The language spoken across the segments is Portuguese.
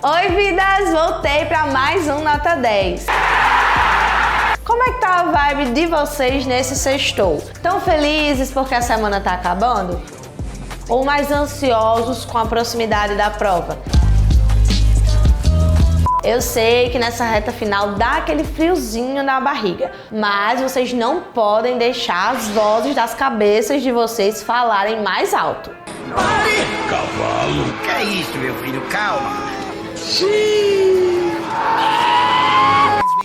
Oi, vidas! Voltei para mais um Nota 10. Como é que tá a vibe de vocês nesse sextou? Tão felizes porque a semana tá acabando? Ou mais ansiosos com a proximidade da prova? Eu sei que nessa reta final dá aquele friozinho na barriga, mas vocês não podem deixar as vozes das cabeças de vocês falarem mais alto. Pare! Cavalo! Que é isso, meu filho? Calma!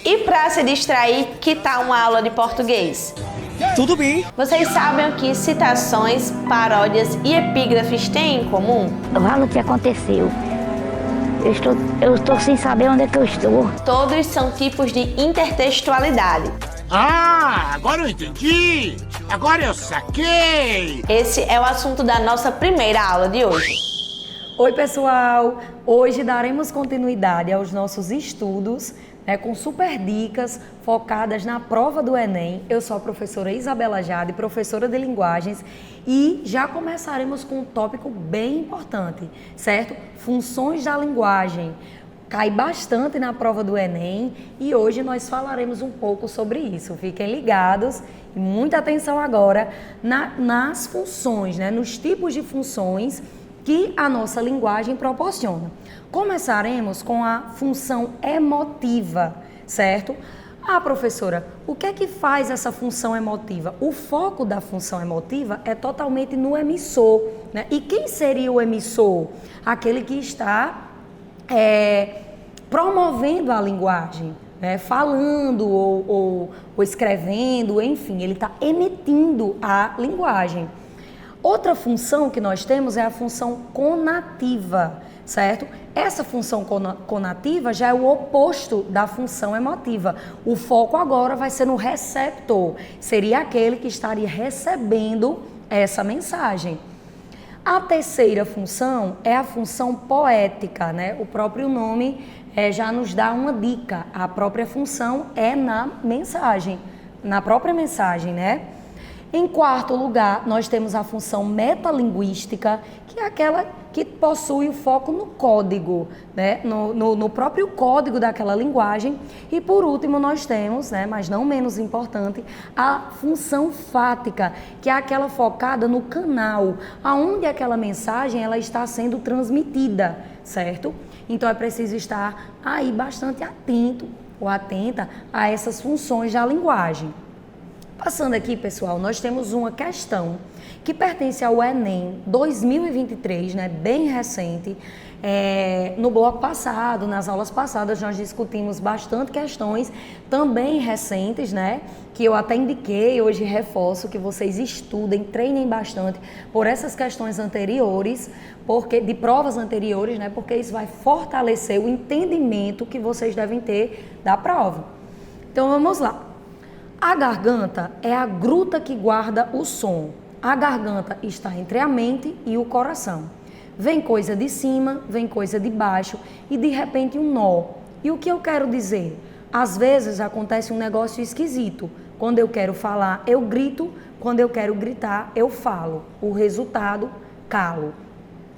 E pra se distrair, que tal uma aula de português? Tudo bem. Vocês sabem o que citações, paródias e epígrafes têm em comum? Fala o que aconteceu. Eu estou sem saber onde é que eu estou. Todos são tipos de intertextualidade. Ah, agora eu entendi! Agora eu saquei! Esse é o assunto da nossa primeira aula de hoje. Oi, pessoal! Hoje daremos continuidade aos nossos estudos, com super dicas focadas na prova do Enem. Eu sou a professora Isabela Jade, professora de linguagens, e já começaremos com um tópico bem importante, certo? Funções da linguagem. Cai bastante na prova do Enem e hoje nós falaremos um pouco sobre isso. Fiquem ligados e muita atenção agora nas funções, nos tipos de funções que a nossa linguagem proporciona. Começaremos com a função emotiva, certo? Ah, professora, o que é que faz essa função emotiva? O foco da função emotiva é totalmente no emissor, E quem seria o emissor? Aquele que está promovendo a linguagem, falando ou escrevendo, enfim, ele está emitindo a linguagem. Outra função que nós temos é a função conativa, certo? Essa função conativa já é o oposto da função emotiva. O foco agora vai ser no receptor, seria aquele que estaria recebendo essa mensagem. A terceira função é a função poética, O próprio nome já nos dá uma dica. A própria função é na mensagem, na própria mensagem, Em quarto lugar, nós temos a função metalinguística, que é aquela que possui o foco no código, no próprio código daquela linguagem. E por último, nós temos, mas não menos importante, a função fática, que é aquela focada no canal, aonde aquela mensagem ela está sendo transmitida, certo? Então é preciso estar aí bastante atento ou atenta a essas funções da linguagem. Passando aqui, pessoal, nós temos uma questão que pertence ao Enem 2023, bem recente. No bloco passado, nas aulas passadas, nós discutimos bastante questões também recentes, que eu até indiquei, hoje reforço que vocês estudem, treinem bastante por essas questões anteriores, de provas anteriores, porque isso vai fortalecer o entendimento que vocês devem ter da prova. Então, vamos lá. A garganta é a gruta que guarda o som. A garganta está entre a mente e o coração. Vem coisa de cima, vem coisa de baixo e de repente um nó. E o que eu quero dizer? Às vezes acontece um negócio esquisito. Quando eu quero falar, eu grito. Quando eu quero gritar, eu falo. O resultado, calo.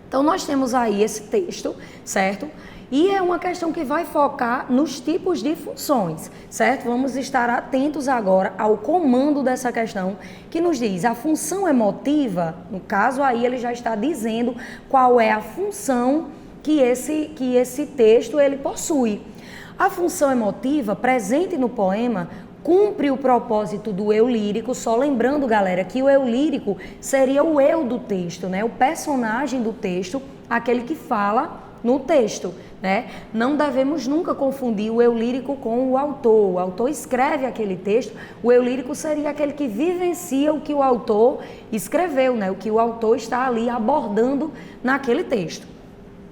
Então nós temos aí esse texto, certo? E é uma questão que vai focar nos tipos de funções, certo? Vamos estar atentos agora ao comando dessa questão, que nos diz a função emotiva, no caso aí ele já está dizendo qual é a função que esse texto ele possui. A função emotiva presente no poema cumpre o propósito do eu lírico, só lembrando, galera, que o eu lírico seria o eu do texto, O personagem do texto, aquele que fala no texto, Não devemos nunca confundir o eu lírico com o autor. O autor escreve aquele texto, o eu lírico seria aquele que vivencia o que o autor escreveu, O que o autor está ali abordando naquele texto.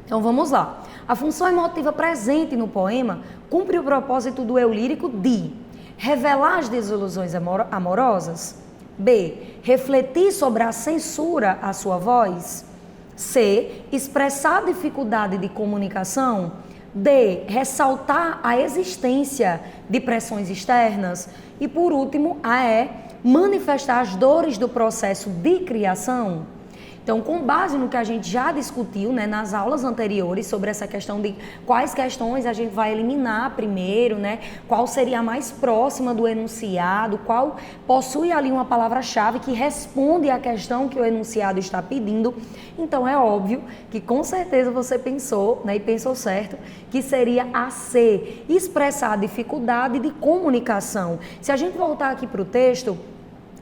Então vamos lá. A função emotiva presente no poema cumpre o propósito do eu lírico de revelar as desilusões amorosas, B. refletir sobre a censura à sua voz, C. expressar dificuldade de comunicação, D. ressaltar a existência de pressões externas e, por último, a E. manifestar as dores do processo de criação. Então, com base no que a gente já discutiu, né, nas aulas anteriores sobre essa questão de quais questões a gente vai eliminar primeiro, né, qual seria a mais próxima do enunciado, qual possui ali uma palavra-chave que responde à questão que o enunciado está pedindo. Então, é óbvio que com certeza você pensou, né, e pensou certo, que seria a C, expressar a dificuldade de comunicação. Se a gente voltar aqui para o texto,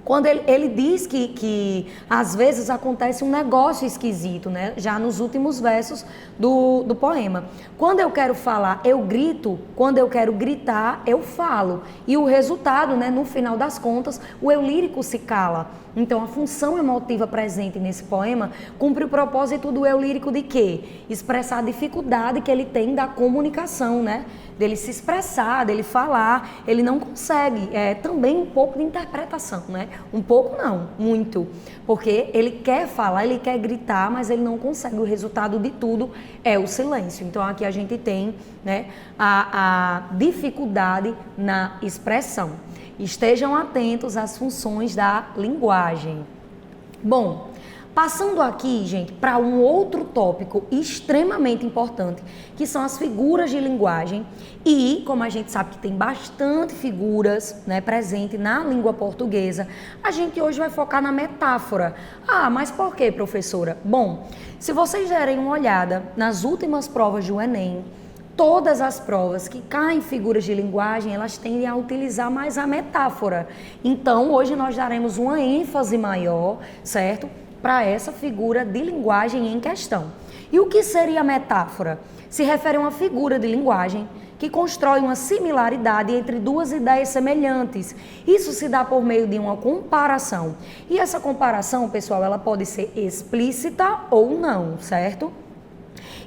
quando ele diz que às vezes acontece um negócio esquisito, né? Já nos últimos versos do poema. Quando eu quero falar, eu grito. Quando eu quero gritar, eu falo. E o resultado, né, no final das contas, o eu lírico se cala. Então, a função emotiva presente nesse poema cumpre o propósito do eu lírico de quê? Expressar a dificuldade que ele tem da comunicação, né? Dele se expressar, dele falar, ele não consegue. É também um pouco de interpretação, né? Um pouco não, muito. Porque ele quer falar, ele quer gritar, mas ele não consegue. O resultado de tudo é o silêncio. Então aqui a gente tem, né, a dificuldade na expressão. Estejam atentos às funções da linguagem. Bom, passando aqui, gente, para um outro tópico extremamente importante, que são as figuras de linguagem. E, como a gente sabe que tem bastante figuras, né, presente na língua portuguesa, a gente hoje vai focar na metáfora. Ah, mas por quê, professora? Bom, se vocês derem uma olhada nas últimas provas do Enem, todas as provas que caem figuras de linguagem, elas tendem a utilizar mais a metáfora. Então, hoje nós daremos uma ênfase maior, certo? Para essa figura de linguagem em questão. E o que seria a metáfora? Se refere a uma figura de linguagem que constrói uma similaridade entre duas ideias semelhantes. Isso se dá por meio de uma comparação. E essa comparação, pessoal, ela pode ser explícita ou não, certo?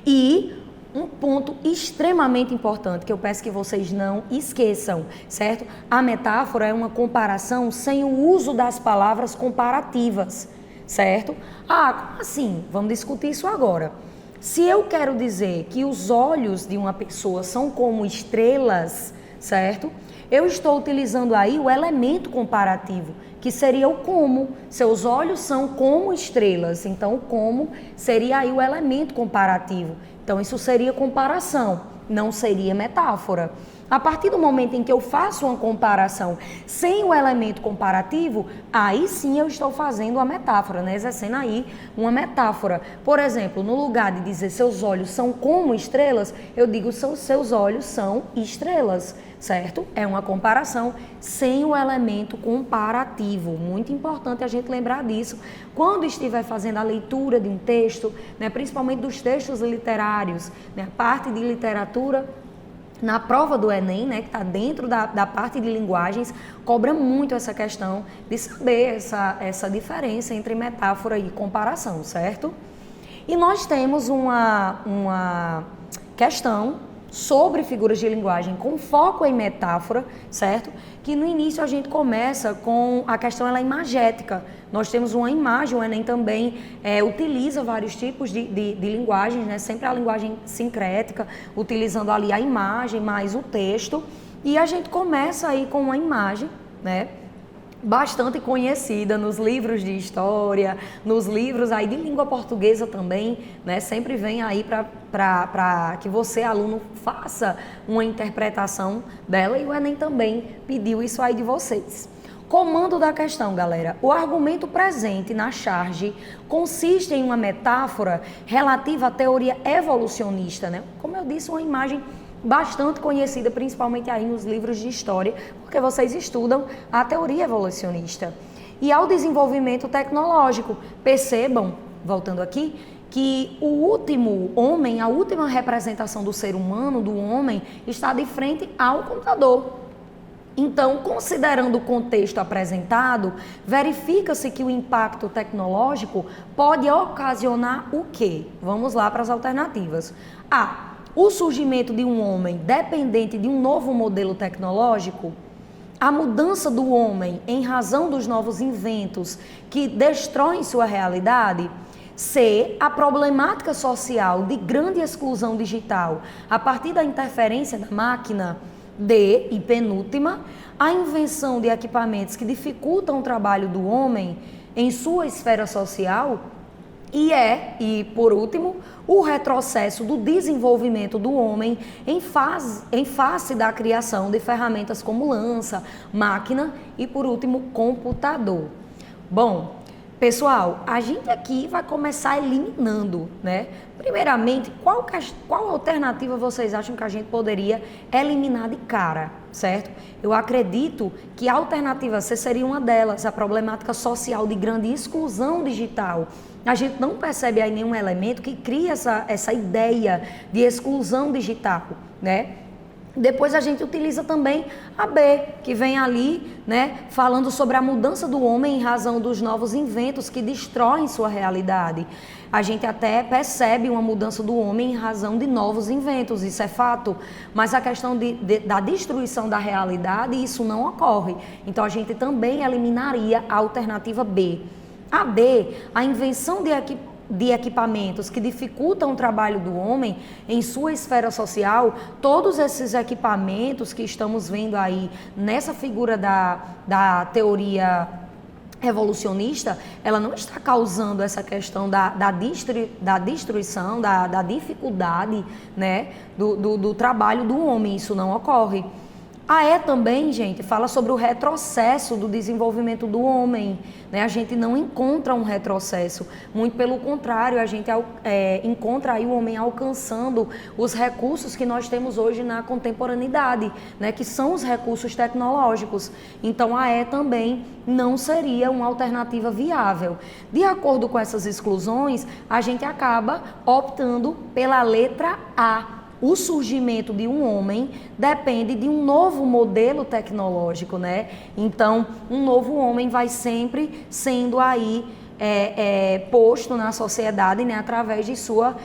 E um ponto extremamente importante que eu peço que vocês não esqueçam, certo? A metáfora é uma comparação sem o uso das palavras comparativas, certo? Ah, como assim? Vamos discutir isso agora. Se eu quero dizer que os olhos de uma pessoa são como estrelas, certo? Eu estou utilizando aí o elemento comparativo, que seria o como. Seus olhos são como estrelas, então o como seria aí o elemento comparativo. Então isso seria comparação, não seria metáfora. A partir do momento em que eu faço uma comparação sem o elemento comparativo, aí sim eu estou fazendo a metáfora, né? Exercendo aí uma metáfora. Por exemplo, no lugar de dizer seus olhos são como estrelas, eu digo seus olhos são estrelas, certo? É uma comparação sem o elemento comparativo. Muito importante a gente lembrar disso quando estiver fazendo a leitura de um texto, né? Principalmente dos textos literários, né? A parte de literatura, na prova do Enem, né, que está dentro da parte de linguagens, cobra muito essa questão de saber essa diferença entre metáfora e comparação, certo? E nós temos uma questão sobre figuras de linguagem com foco em metáfora, certo? Que no início a gente começa com a questão ela é imagética. Nós temos uma imagem, o Enem também utiliza vários tipos de linguagens, né? Sempre a linguagem sincrética, utilizando ali a imagem mais o texto. E a gente começa aí com uma imagem, né? Bastante conhecida nos livros de história, nos livros aí de língua portuguesa também, né? Sempre vem aí para que você, aluno, faça uma interpretação dela, e o Enem também pediu isso aí de vocês. Comando da questão, galera. O argumento presente na charge consiste em uma metáfora relativa à teoria evolucionista, né? Como eu disse, uma imagem bastante conhecida, principalmente aí nos livros de história, porque vocês estudam a teoria evolucionista. E ao desenvolvimento tecnológico, percebam, voltando aqui, que o último homem, a última representação do ser humano, do homem, está de frente ao computador. Então, considerando o contexto apresentado, verifica-se que o impacto tecnológico pode ocasionar o quê? Vamos lá para as alternativas. A. O surgimento de um homem dependente de um novo modelo tecnológico, a mudança do homem em razão dos novos inventos que destroem sua realidade. C. A problemática social de grande exclusão digital a partir da interferência da máquina. D. E penúltima, a invenção de equipamentos que dificultam o trabalho do homem em sua esfera social. E por último, o retrocesso do desenvolvimento do homem em face da criação de ferramentas como lança, máquina e, por último, computador. Bom, pessoal, a gente aqui vai começar eliminando, né? Primeiramente, qual alternativa vocês acham que a gente poderia eliminar de cara, certo? Eu acredito que a alternativa C seria uma delas, a problemática social de grande exclusão digital. A gente não percebe aí nenhum elemento que cria essa ideia de exclusão digital, né? Depois a gente utiliza também a B, que vem ali, né, falando sobre a mudança do homem em razão dos novos inventos que destroem sua realidade. A gente até percebe uma mudança do homem em razão de novos inventos, isso é fato, mas a questão da destruição da realidade, isso não ocorre. Então a gente também eliminaria a alternativa B. A D, a invenção de equipamentos que dificultam o trabalho do homem em sua esfera social, todos esses equipamentos que estamos vendo aí nessa figura da teoria evolucionista, ela não está causando essa questão da destruição, da dificuldade, né, do trabalho do homem, isso não ocorre. A E também, gente, fala sobre o retrocesso do desenvolvimento do homem, né? A gente não encontra um retrocesso, muito pelo contrário, a gente encontra aí o homem alcançando os recursos que nós temos hoje na contemporaneidade, né? Que são os recursos tecnológicos. Então a E também não seria uma alternativa viável. De acordo com essas exclusões, a gente acaba optando pela letra A. O surgimento de um homem depende de um novo modelo tecnológico, né? Então, um novo homem vai sempre sendo aí posto na sociedade, né? Através de sua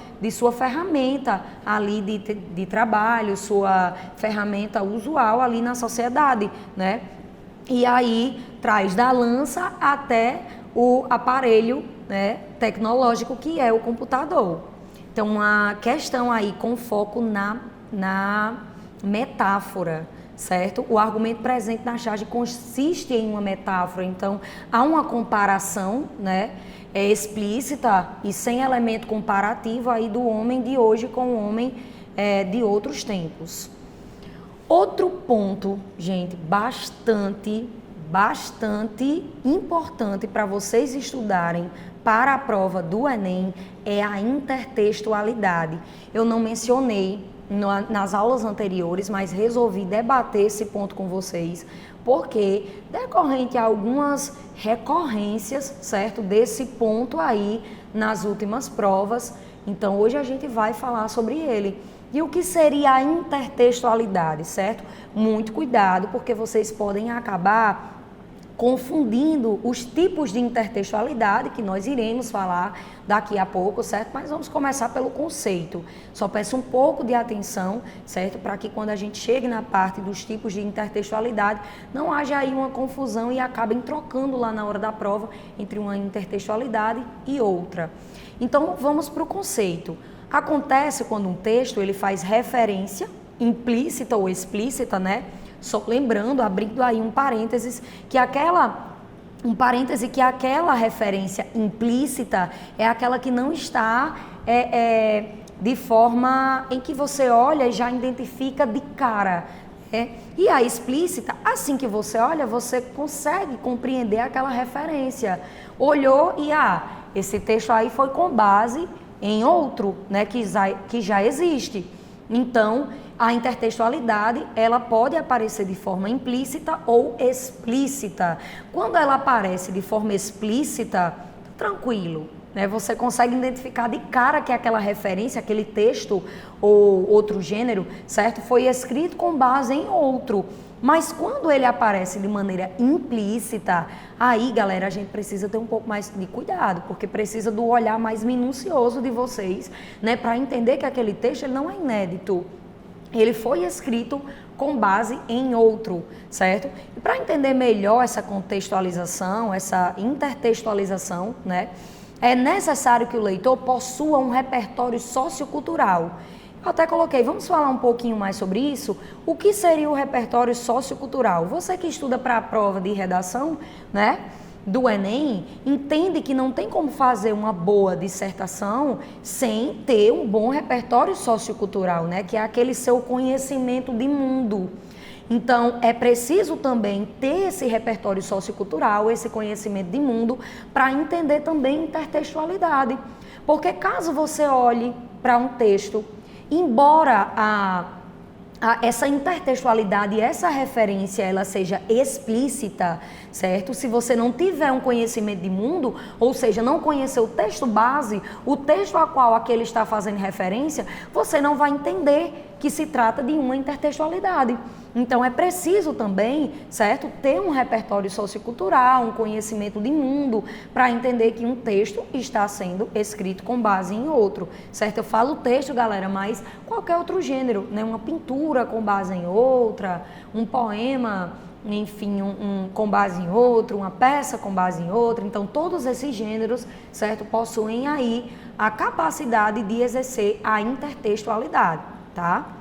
ferramenta ali de trabalho, sua ferramenta usual ali na sociedade, né? E aí traz da lança até o aparelho, né, tecnológico que é o computador. Então, uma questão aí com foco na metáfora, certo? O argumento presente na charge consiste em uma metáfora, então há uma comparação, né, explícita e sem elemento comparativo aí do homem de hoje com o homem de outros tempos. Outro ponto, gente, bastante importante para vocês estudarem para a prova do Enem é a intertextualidade. Eu não mencionei nas aulas anteriores, mas resolvi debater esse ponto com vocês, porque decorrente a algumas recorrências, certo, desse ponto aí nas últimas provas, então hoje a gente vai falar sobre ele. E o que seria a intertextualidade, certo? Muito cuidado, porque vocês podem acabar confundindo os tipos de intertextualidade que nós iremos falar daqui a pouco, certo? Mas vamos começar pelo conceito. Só peço um pouco de atenção, certo? Para que quando a gente chegue na parte dos tipos de intertextualidade, não haja aí uma confusão e acabem trocando lá na hora da prova entre uma intertextualidade e outra. Então, vamos para o conceito. Acontece quando um texto ele faz referência implícita ou explícita, né? Só lembrando, abrindo aí um parêntese que aquela referência implícita é aquela que não está de forma em que você olha e já identifica de cara. E a explícita, assim que você olha, você consegue compreender aquela referência. Olhou e esse texto aí foi com base em outro, né, que já existe. Então, a intertextualidade, ela pode aparecer de forma implícita ou explícita. Quando ela aparece de forma explícita, tranquilo, né? Você consegue identificar de cara que aquela referência, aquele texto ou outro gênero, certo? Foi escrito com base em outro. Mas quando ele aparece de maneira implícita, aí, galera, a gente precisa ter um pouco mais de cuidado, porque precisa do olhar mais minucioso de vocês, né, para entender que aquele texto ele não é inédito. Ele foi escrito com base em outro, certo? E para entender melhor essa contextualização, essa intertextualização, né, é necessário que o leitor possua um repertório sociocultural. Eu até coloquei, vamos falar um pouquinho mais sobre isso? O que seria o repertório sociocultural? Você que estuda para a prova de redação, né? do Enem entende que não tem como fazer uma boa dissertação sem ter um bom repertório sociocultural, né? Que é aquele seu conhecimento de mundo. Então, é preciso também ter esse repertório sociocultural, esse conhecimento de mundo, para entender também intertextualidade. Porque caso você olhe para um texto, embora essa intertextualidade e essa referência ela seja explícita, certo? Se você não tiver um conhecimento de mundo, ou seja, não conhecer o texto base, o texto a qual aquele está fazendo referência, você não vai entender que se trata de uma intertextualidade. Então é preciso também, certo, ter um repertório sociocultural, um conhecimento de mundo, para entender que um texto está sendo escrito com base em outro, certo? Eu falo texto, galera, mas qualquer outro gênero, né? Uma pintura com base em outra, um poema, enfim, com base em outro, uma peça com base em outra. Então todos esses gêneros, certo, possuem aí a capacidade de exercer a intertextualidade, tá?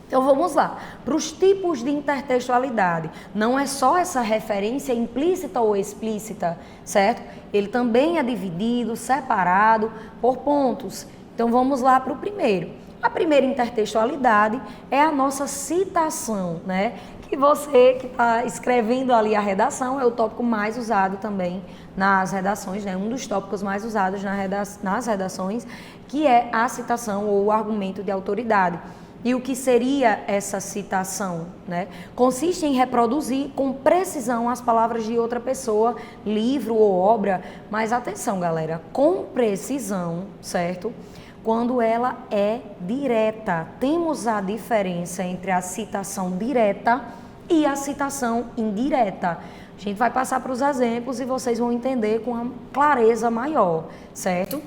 Então vamos lá, para os tipos de intertextualidade, não é só essa referência implícita ou explícita, certo? Ele também é dividido, separado por pontos. Então vamos lá para o primeiro. A primeira intertextualidade é a nossa citação, né? Que você que está escrevendo ali a redação é o tópico mais usado também nas redações, né? Um dos tópicos mais usados nas redações, que é a citação ou o argumento de autoridade. E o que seria essa citação, né? Consiste em reproduzir com precisão as palavras de outra pessoa, livro ou obra, mas atenção, galera, com precisão, certo? Quando ela é direta. Temos a diferença entre a citação direta e a citação indireta. A gente vai passar para os exemplos e vocês vão entender com uma clareza maior, certo?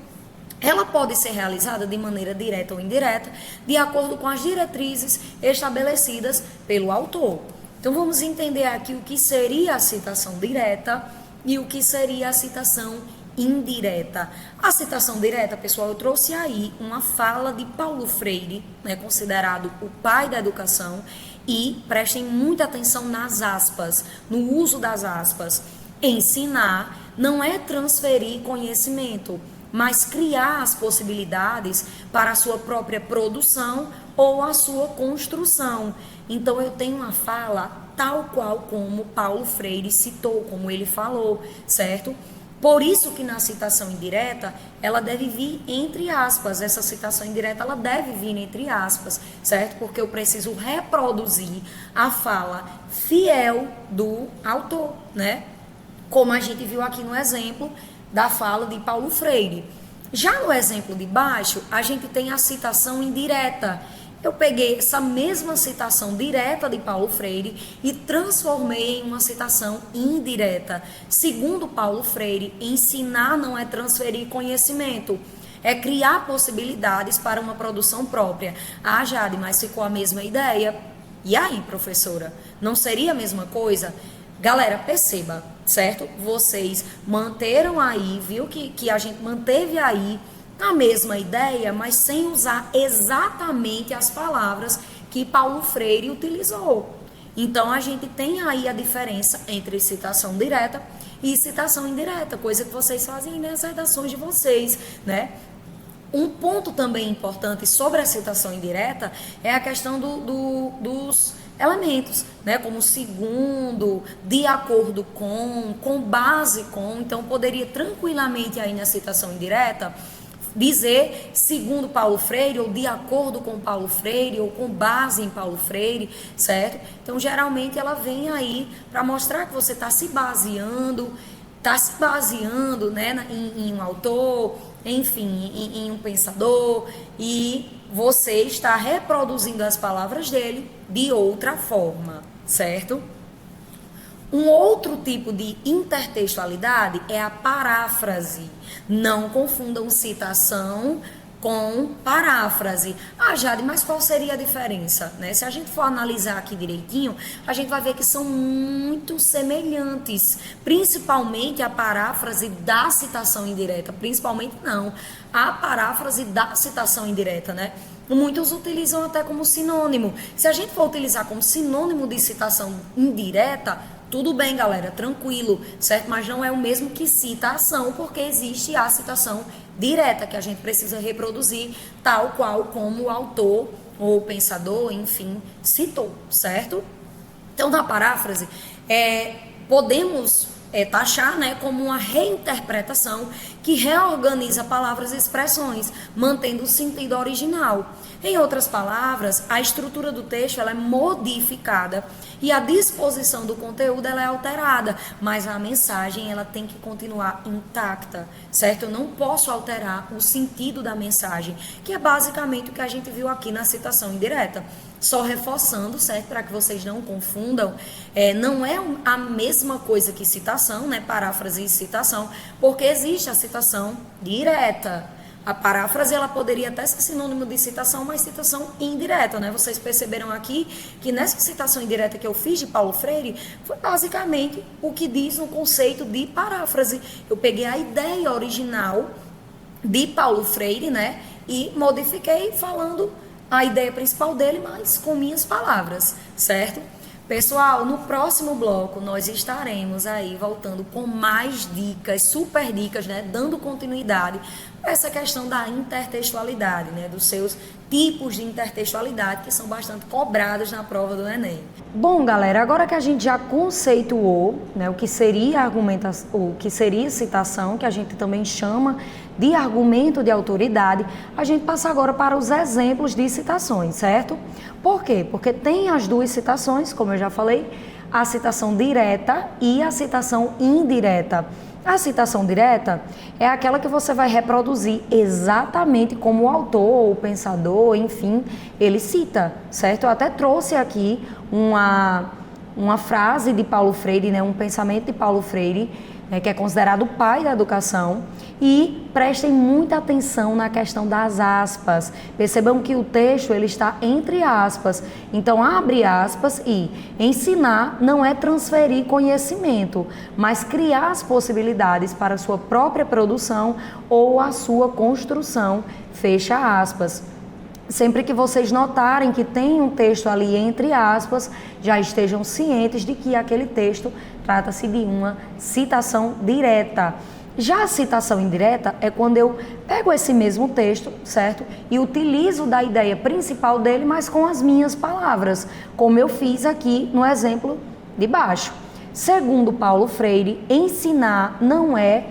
Ela pode ser realizada de maneira direta ou indireta, de acordo com as diretrizes estabelecidas pelo autor. Então vamos entender aqui o que seria a citação direta e o que seria a citação indireta. A citação direta, pessoal, eu trouxe aí uma fala de Paulo Freire, né, considerado o pai da educação, e prestem muita atenção nas aspas, no uso das aspas. Ensinar não é transferir conhecimento, mas criar as possibilidades para a sua própria produção ou a sua construção. Então eu tenho uma fala tal qual como Paulo Freire citou, como ele falou, certo? Por isso que na citação indireta, ela deve vir entre aspas. Essa citação indireta, ela deve vir entre aspas, certo? Porque eu preciso reproduzir a fala fiel do autor, né? Como a gente viu aqui no exemplo da fala de Paulo Freire. Já no exemplo de baixo, a gente tem a citação indireta. Eu peguei essa mesma citação direta de Paulo Freire e transformei em uma citação indireta. Segundo Paulo Freire, ensinar não é transferir conhecimento, é criar possibilidades para uma produção própria. Ah, Jade, mas ficou a mesma ideia? E aí, professora? Não seria a mesma coisa? Galera, perceba, certo? Vocês manteram aí, viu que a gente manteve aí a mesma ideia, mas sem usar exatamente as palavras que Paulo Freire utilizou. Então, a gente tem aí a diferença entre citação direta e citação indireta, coisa que vocês fazem nas redações de vocês, né? Um ponto também importante sobre a citação indireta é a questão dos elementos, né? Como segundo, de acordo com base com. Então, poderia tranquilamente aí na citação indireta dizer segundo Paulo Freire, ou de acordo com Paulo Freire, ou com base em Paulo Freire, certo? Então, geralmente, ela vem aí para mostrar que você está se baseando, né, em um autor, enfim, em um pensador, e você está reproduzindo as palavras dele de outra forma, certo? Um outro tipo de intertextualidade é a paráfrase. Não confundam citação com paráfrase. Ah, Jade, mas qual seria a diferença, né? Se a gente for analisar aqui direitinho, a gente vai ver que são muito semelhantes, principalmente a paráfrase da citação indireta, principalmente não, a paráfrase da citação indireta, né? Muitos utilizam até como sinônimo. Se a gente for utilizar como sinônimo de citação indireta, Tudo bem, galera, tranquilo, certo? Mas não é o mesmo que citação, porque existe a citação direta que a gente precisa reproduzir tal qual como o autor ou o pensador, enfim, citou, certo? Então, na paráfrase, podemos taxar, né, como uma reinterpretação que reorganiza palavras e expressões, mantendo o sentido original. Em outras palavras, a estrutura do texto ela é modificada e a disposição do conteúdo ela é alterada, mas a mensagem ela tem que continuar intacta, certo? Eu não posso alterar o sentido da mensagem, que é basicamente o que a gente viu aqui na citação indireta. Só reforçando, certo? Para que vocês não confundam, não é a mesma coisa que citação, né? Paráfrase e citação, porque existe a citação direta. A paráfrase, ela poderia até ser sinônimo de citação, mas citação indireta, né? Vocês perceberam aqui que nessa citação indireta que eu fiz de Paulo Freire, foi basicamente o que diz no conceito de paráfrase. Eu peguei a ideia original de Paulo Freire, né? E modifiquei falando a ideia principal dele, mas com minhas palavras, certo? Pessoal, no próximo bloco nós estaremos aí voltando com mais dicas, super dicas, né? Dando continuidade a essa questão da intertextualidade, né? Dos seus tipos de intertextualidade que são bastante cobrados na prova do Enem. Bom, galera, agora que a gente já conceituou, né, o que seria argumentação, o que seria citação, que a gente também chama de argumento de autoridade, a gente passa agora para os exemplos de citações, certo? Por quê? Porque tem as duas citações, como eu já falei, a citação direta e a citação indireta. A citação direta é aquela que você vai reproduzir exatamente como o autor, o pensador, enfim, ele cita, certo? Eu até trouxe aqui uma frase de Paulo Freire, né, um pensamento de Paulo Freire, né, que é considerado o pai da educação, e prestem muita atenção na questão das aspas. Percebam que o texto ele está entre aspas, então abre aspas e ensinar não é transferir conhecimento, mas criar as possibilidades para a sua própria produção ou a sua construção, fecha aspas. Sempre que vocês notarem que tem um texto ali entre aspas, já estejam cientes de que aquele texto trata-se de uma citação direta. Já a citação indireta é quando eu pego esse mesmo texto, certo? E utilizo da ideia principal dele, mas com as minhas palavras, como eu fiz aqui no exemplo de baixo. Segundo Paulo Freire, ensinar não é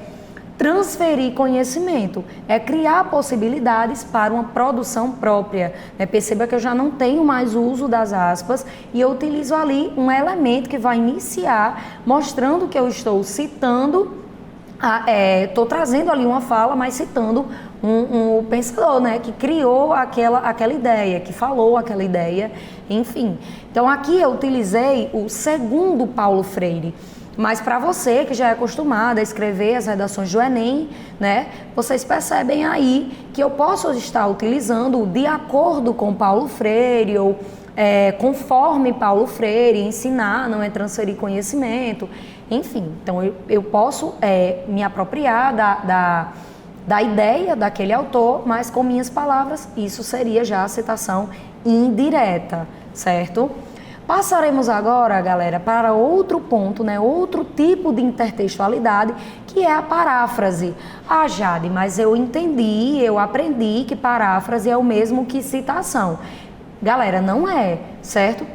transferir conhecimento, é criar possibilidades para uma produção própria. Perceba que eu já não tenho mais o uso das aspas e eu utilizo ali um elemento que vai iniciar, mostrando que eu estou citando, estou trazendo ali uma fala, mas citando um pensador, né, que criou aquela ideia, que falou aquela ideia, enfim. Então aqui eu utilizei o segundo Paulo Freire. Mas para você que já é acostumado a escrever as redações do Enem, né, vocês percebem aí que eu posso estar utilizando de acordo com Paulo Freire ou conforme Paulo Freire, ensinar não é transferir conhecimento, enfim. Então eu posso me apropriar da ideia daquele autor, mas com minhas palavras, isso seria já a citação indireta, certo? Passaremos agora, galera, para outro ponto, né? Outro tipo de intertextualidade, que é a paráfrase. Ah, Jade, mas eu aprendi que paráfrase é o mesmo que citação. Galera, não é, certo?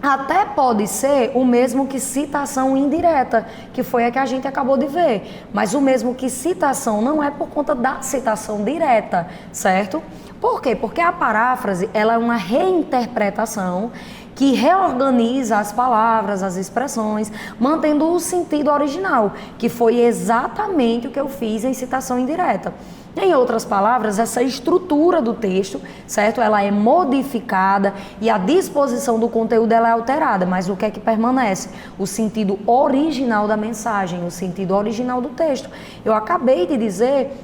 Até pode ser o mesmo que citação indireta, que foi a que a gente acabou de ver. Mas o mesmo que citação não é por conta da citação direta, certo? Por quê? Porque a paráfrase, ela é uma reinterpretação que reorganiza as palavras, as expressões, mantendo o sentido original, que foi exatamente o que eu fiz em citação indireta. Em outras palavras, essa estrutura do texto, certo? Ela é modificada e a disposição do conteúdo ela é alterada, mas o que é que permanece? O sentido original da mensagem, o sentido original do texto. Eu acabei de dizer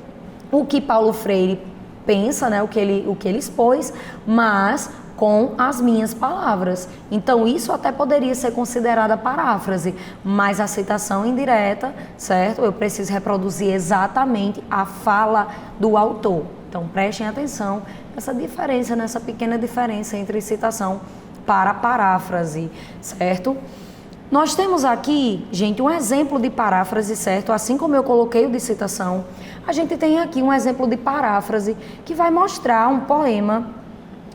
o que Paulo Freire pensa, né? O que ele expôs, mas com as minhas palavras. Então, isso até poderia ser considerada paráfrase, mas a citação indireta, certo? Eu preciso reproduzir exatamente a fala do autor. Então, prestem atenção nessa pequena diferença entre citação para paráfrase, certo? Nós temos aqui, gente, um exemplo de paráfrase, certo? Assim como eu coloquei o de citação, a gente tem aqui um exemplo de paráfrase que vai mostrar um poema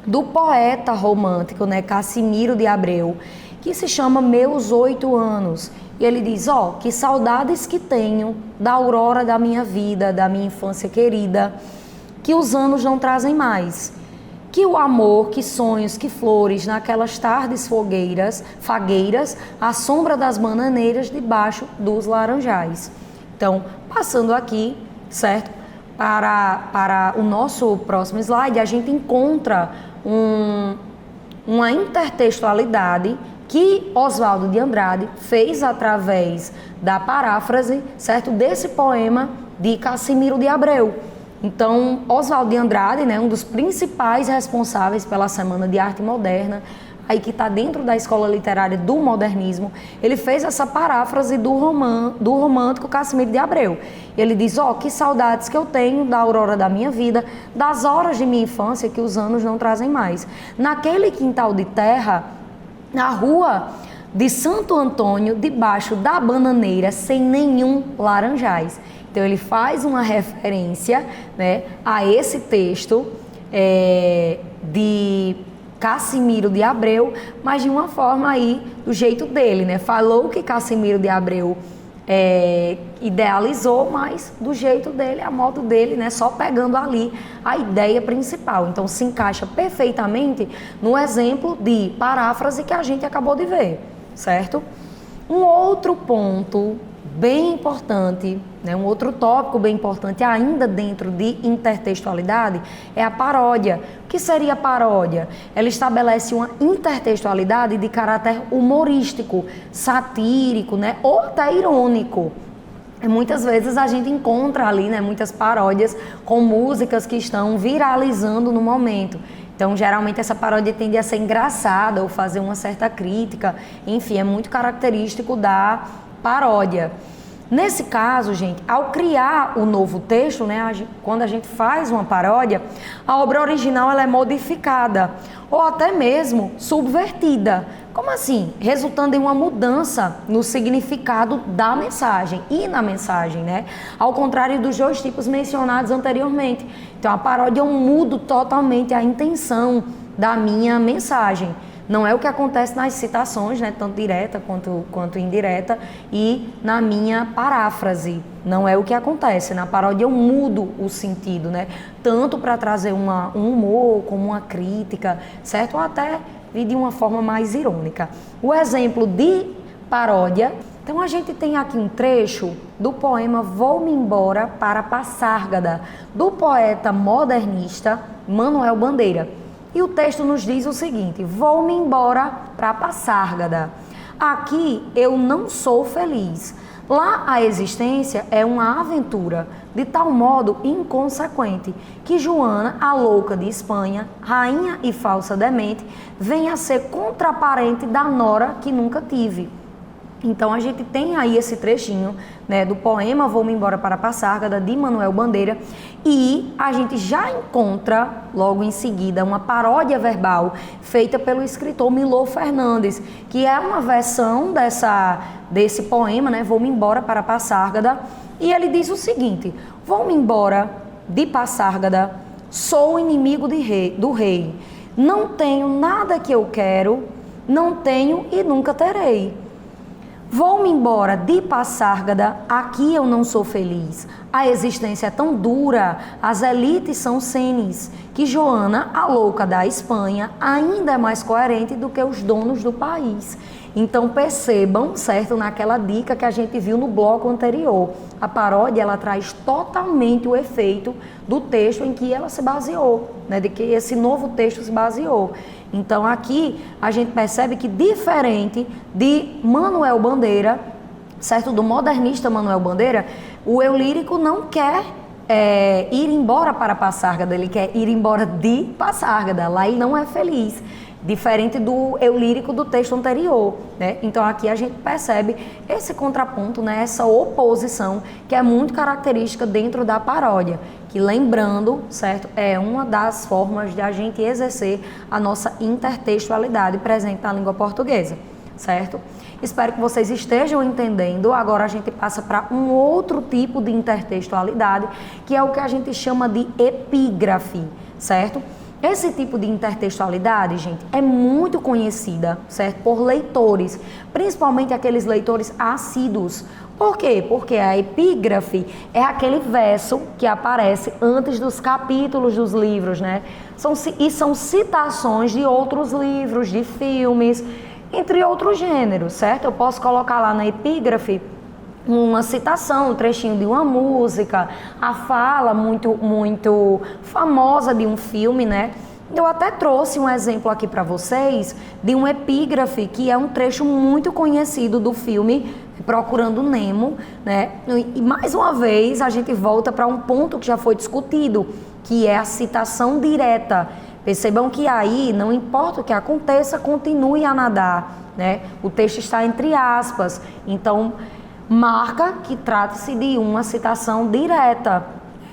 do poeta romântico, né, Cassimiro de Abreu, que se chama Meus 8 Anos. E ele diz, que saudades que tenho da aurora da minha vida, da minha infância querida, que os anos não trazem mais. Que o amor, que sonhos, que flores, naquelas tardes fagueiras, à sombra das bananeiras, debaixo dos laranjais. Então, passando aqui, certo? Para o nosso próximo slide, a gente encontra uma intertextualidade que Oswaldo de Andrade fez através da paráfrase, certo? Desse poema de Cassimiro de Abreu. Então, Oswaldo de Andrade, né, um dos principais responsáveis pela Semana de Arte Moderna, aí que está dentro da escola literária do modernismo, ele fez essa paráfrase do romântico Cassimiro de Abreu. Ele diz, que saudades que eu tenho da aurora da minha vida, das horas de minha infância que os anos não trazem mais. Naquele quintal de terra, na rua de Santo Antônio, debaixo da bananeira, sem nenhum laranjais. Então, ele faz uma referência, né, a esse texto de Cassimiro de Abreu, mas de uma forma aí, do jeito dele, né? Falou que Cassimiro de Abreu idealizou, mas do jeito dele, a modo dele, né? Só pegando ali a ideia principal. Então, se encaixa perfeitamente no exemplo de paráfrase que a gente acabou de ver, certo? Um outro ponto bem importante, né, um outro tópico bem importante ainda dentro de intertextualidade é a paródia. O que seria a paródia? Ela estabelece uma intertextualidade de caráter humorístico, satírico, né, ou até irônico. E muitas vezes a gente encontra ali, né, muitas paródias com músicas que estão viralizando no momento. Então, geralmente essa paródia tende a ser engraçada ou fazer uma certa crítica. Enfim, é muito característico da paródia. Nesse caso, gente, ao criar o novo texto, né, quando a gente faz uma paródia, a obra original ela é modificada ou até mesmo subvertida. Como assim? Resultando em uma mudança no significado da mensagem e na mensagem, né? Ao contrário dos dois tipos mencionados anteriormente. Então, a paródia eu mudo totalmente a intenção da minha mensagem. Não é o que acontece nas citações, né, tanto direta quanto indireta, e na minha paráfrase. Não é o que acontece. Na paródia eu mudo o sentido, né? Tanto para trazer um humor, como uma crítica, certo? Ou até vir de uma forma mais irônica. O exemplo de paródia, então a gente tem aqui um trecho do poema Vou-me embora para Passárgada, do poeta modernista Manuel Bandeira. E o texto nos diz o seguinte: vou-me embora para Passárgada. Aqui eu não sou feliz. Lá a existência é uma aventura, de tal modo inconsequente, que Joana, a louca de Espanha, rainha e falsa demente, vem a ser contraparente da nora que nunca tive. Então a gente tem aí esse trechinho, né, do poema Vou-me embora para Passárgada, de Manuel Bandeira, e a gente já encontra logo em seguida uma paródia verbal feita pelo escritor Milor Fernandes, que é uma versão desse poema, né, Vou-me embora para Passárgada, e ele diz o seguinte: vou-me embora de Passárgada, sou inimigo do rei, não tenho nada que eu quero, não tenho e nunca terei. Vou-me embora de Passárgada, aqui eu não sou feliz. A existência é tão dura, as elites são senes, que Joana, a louca da Espanha, ainda é mais coerente do que os donos do país. Então percebam, certo, naquela dica que a gente viu no bloco anterior. A paródia, ela traz totalmente o efeito do texto em que ela se baseou, né, de que esse novo texto se baseou. Então aqui a gente percebe que, diferente de Manuel Bandeira, certo, do modernista Manuel Bandeira, o eu lírico não quer ir embora para Passárgada, ele quer ir embora de Passárgada, lá ele não é feliz. Diferente do eu lírico do texto anterior, né? Então aqui a gente percebe esse contraponto, né? Essa oposição que é muito característica dentro da paródia, que, lembrando, certo, é uma das formas de a gente exercer a nossa intertextualidade presente na língua portuguesa, certo? Espero que vocês estejam entendendo. Agora a gente passa para um outro tipo de intertextualidade, que é o que a gente chama de epígrafe, certo? Esse tipo de intertextualidade, gente, é muito conhecida, certo? Por leitores, principalmente aqueles leitores assíduos. Por quê? Porque a epígrafe é aquele verso que aparece antes dos capítulos dos livros, né? São citações de outros livros, de filmes, entre outros gêneros, certo? Eu posso colocar lá na epígrafe uma citação, um trechinho de uma música, a fala muito famosa de um filme, né? Eu até trouxe um exemplo aqui para vocês de um epígrafe que é um trecho muito conhecido do filme Procurando Nemo, né? E mais uma vez a gente volta para um ponto que já foi discutido, que é a citação direta. Percebam que aí, não importa o que aconteça, continue a nadar, né? O texto está entre aspas, então marca que trata-se de uma citação direta.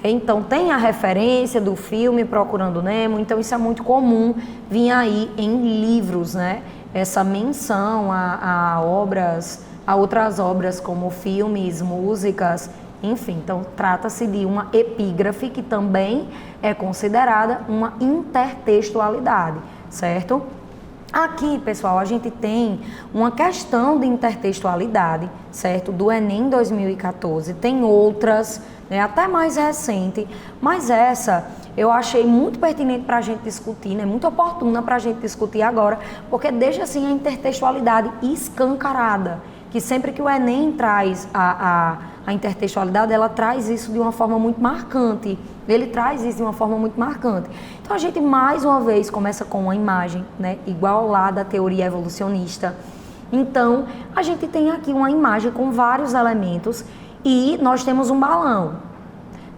Então tem a referência do filme Procurando Nemo, então isso é muito comum vir aí em livros, né? Essa menção a outras obras como filmes, músicas, enfim. Então trata-se de uma epígrafe que também é considerada uma intertextualidade, certo? Aqui, pessoal, a gente tem uma questão de intertextualidade, certo? Do Enem 2014, tem outras, né, até mais recente, mas essa eu achei muito pertinente para a gente discutir, né, muito oportuna para a gente discutir agora, porque deixa assim a intertextualidade escancarada, que sempre que o Enem traz a intertextualidade, ela traz isso de uma forma muito marcante. Ele traz isso de uma forma muito marcante. Então a gente mais uma vez começa com uma imagem, né, igual lá da teoria evolucionista. Então a gente tem aqui uma imagem com vários elementos e nós temos um balão.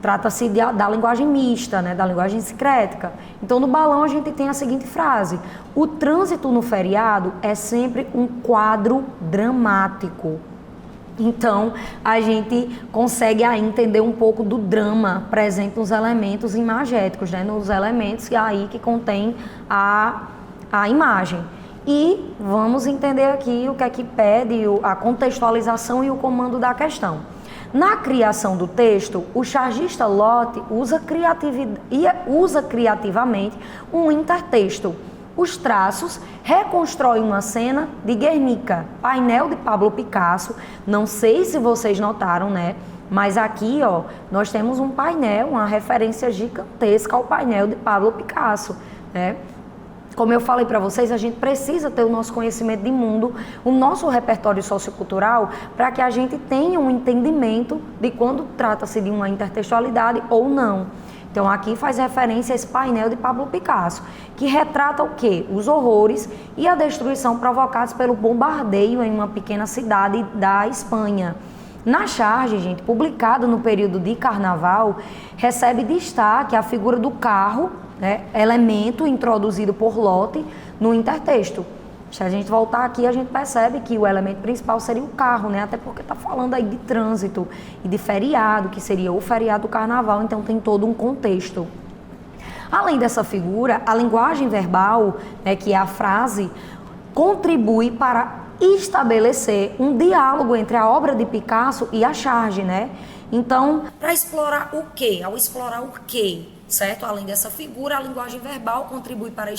Trata-se da linguagem mista, né, da linguagem sincrética. Então no balão a gente tem a seguinte frase: o trânsito no feriado é sempre um quadro dramático. Então, a gente consegue aí entender um pouco do drama presente nos elementos imagéticos, né? Nos elementos aí que contém a imagem. E vamos entender aqui o que é que pede a contextualização e o comando da questão. Na criação do texto, o chargista Lott usa criativamente um intertexto. Os traços reconstroem uma cena de Guernica, painel de Pablo Picasso. Não sei se vocês notaram, né? Mas aqui, ó, nós temos um painel, uma referência gigantesca ao painel de Pablo Picasso, né? Como eu falei para vocês, a gente precisa ter o nosso conhecimento de mundo, o nosso repertório sociocultural, para que a gente tenha um entendimento de quando trata-se de uma intertextualidade ou não. Então aqui faz referência a esse painel de Pablo Picasso, que retrata o quê? Os horrores e a destruição provocados pelo bombardeio em uma pequena cidade da Espanha. Na charge, gente, publicada no período de carnaval, recebe destaque a figura do carro, né, elemento introduzido por Lott no intertexto. Se a gente voltar aqui, a gente percebe que o elemento principal seria o carro, né? Até porque está falando aí de trânsito e de feriado, que seria o feriado do carnaval, então tem todo um contexto. Além dessa figura, a linguagem verbal, né, que é a frase, contribui para estabelecer um diálogo entre a obra de Picasso e a charge, né? Então, para explorar o quê? Ao explorar o quê? Certo? Além dessa figura, a linguagem verbal contribui para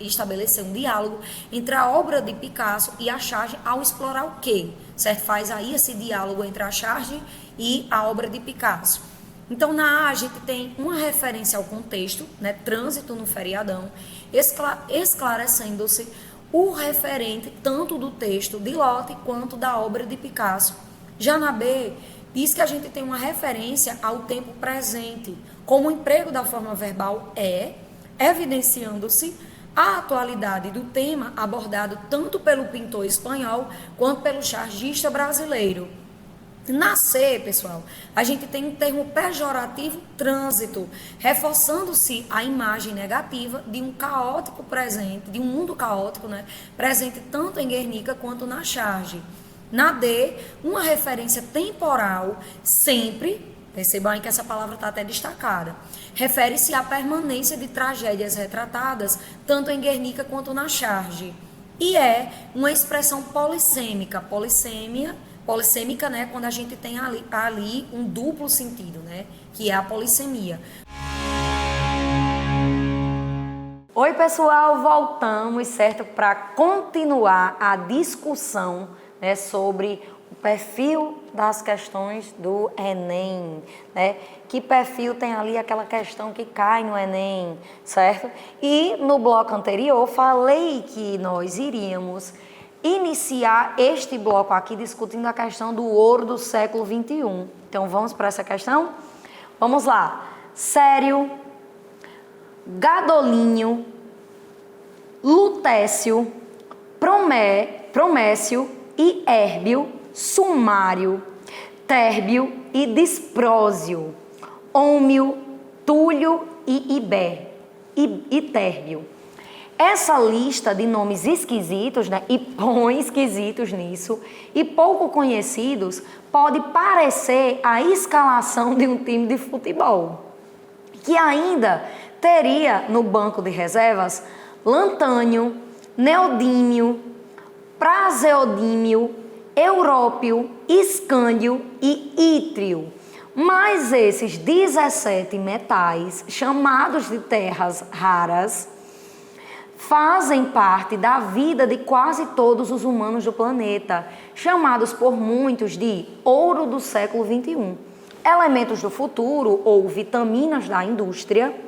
estabelecer um diálogo entre a obra de Picasso e a charge ao explorar o quê? Certo? Faz aí esse diálogo entre a charge e a obra de Picasso. Então, na A, a gente tem uma referência ao contexto, né? Trânsito no feriadão, esclarecendo-se o referente tanto do texto de Lott quanto da obra de Picasso. Já na B, diz que a gente tem uma referência ao tempo presente, como o emprego da forma verbal evidenciando-se a atualidade do tema abordado tanto pelo pintor espanhol quanto pelo chargista brasileiro. Na C, pessoal, a gente tem um termo pejorativo, trânsito, reforçando-se a imagem negativa de um caótico presente, de um mundo caótico, né, presente tanto em Guernica quanto na charge. Na D, uma referência temporal, sempre, percebam aí que essa palavra está até destacada, refere-se à permanência de tragédias retratadas tanto em Guernica quanto na charge. e é uma expressão polissêmica. Polissêmica, né, quando a gente tem ali um duplo sentido, né, que é a polissemia. Oi, pessoal, voltamos, certo, para continuar a discussão, né, sobre o perfil das questões do Enem, né? Que perfil tem ali aquela questão que cai no Enem, certo? E no bloco anterior falei que nós iríamos iniciar este bloco aqui discutindo a questão do ouro do século XXI. Então vamos para essa questão? Vamos lá. Sério, Gadolínio, Lutécio, Promécio e Érbio, Sumário, Térbio e Disprósio, Ômio, Túlio e Térbio. Essa lista de nomes esquisitos, né, e põe esquisitos nisso, e pouco conhecidos, pode parecer a escalação de um time de futebol, que ainda teria no banco de reservas Lantânio, Neodímio, Praseodímio, Európio, Escândio e Ítrio. Mas esses 17 metais, chamados de terras raras, fazem parte da vida de quase todos os humanos do planeta, chamados por muitos de ouro do século XXI. Elementos do futuro ou vitaminas da indústria,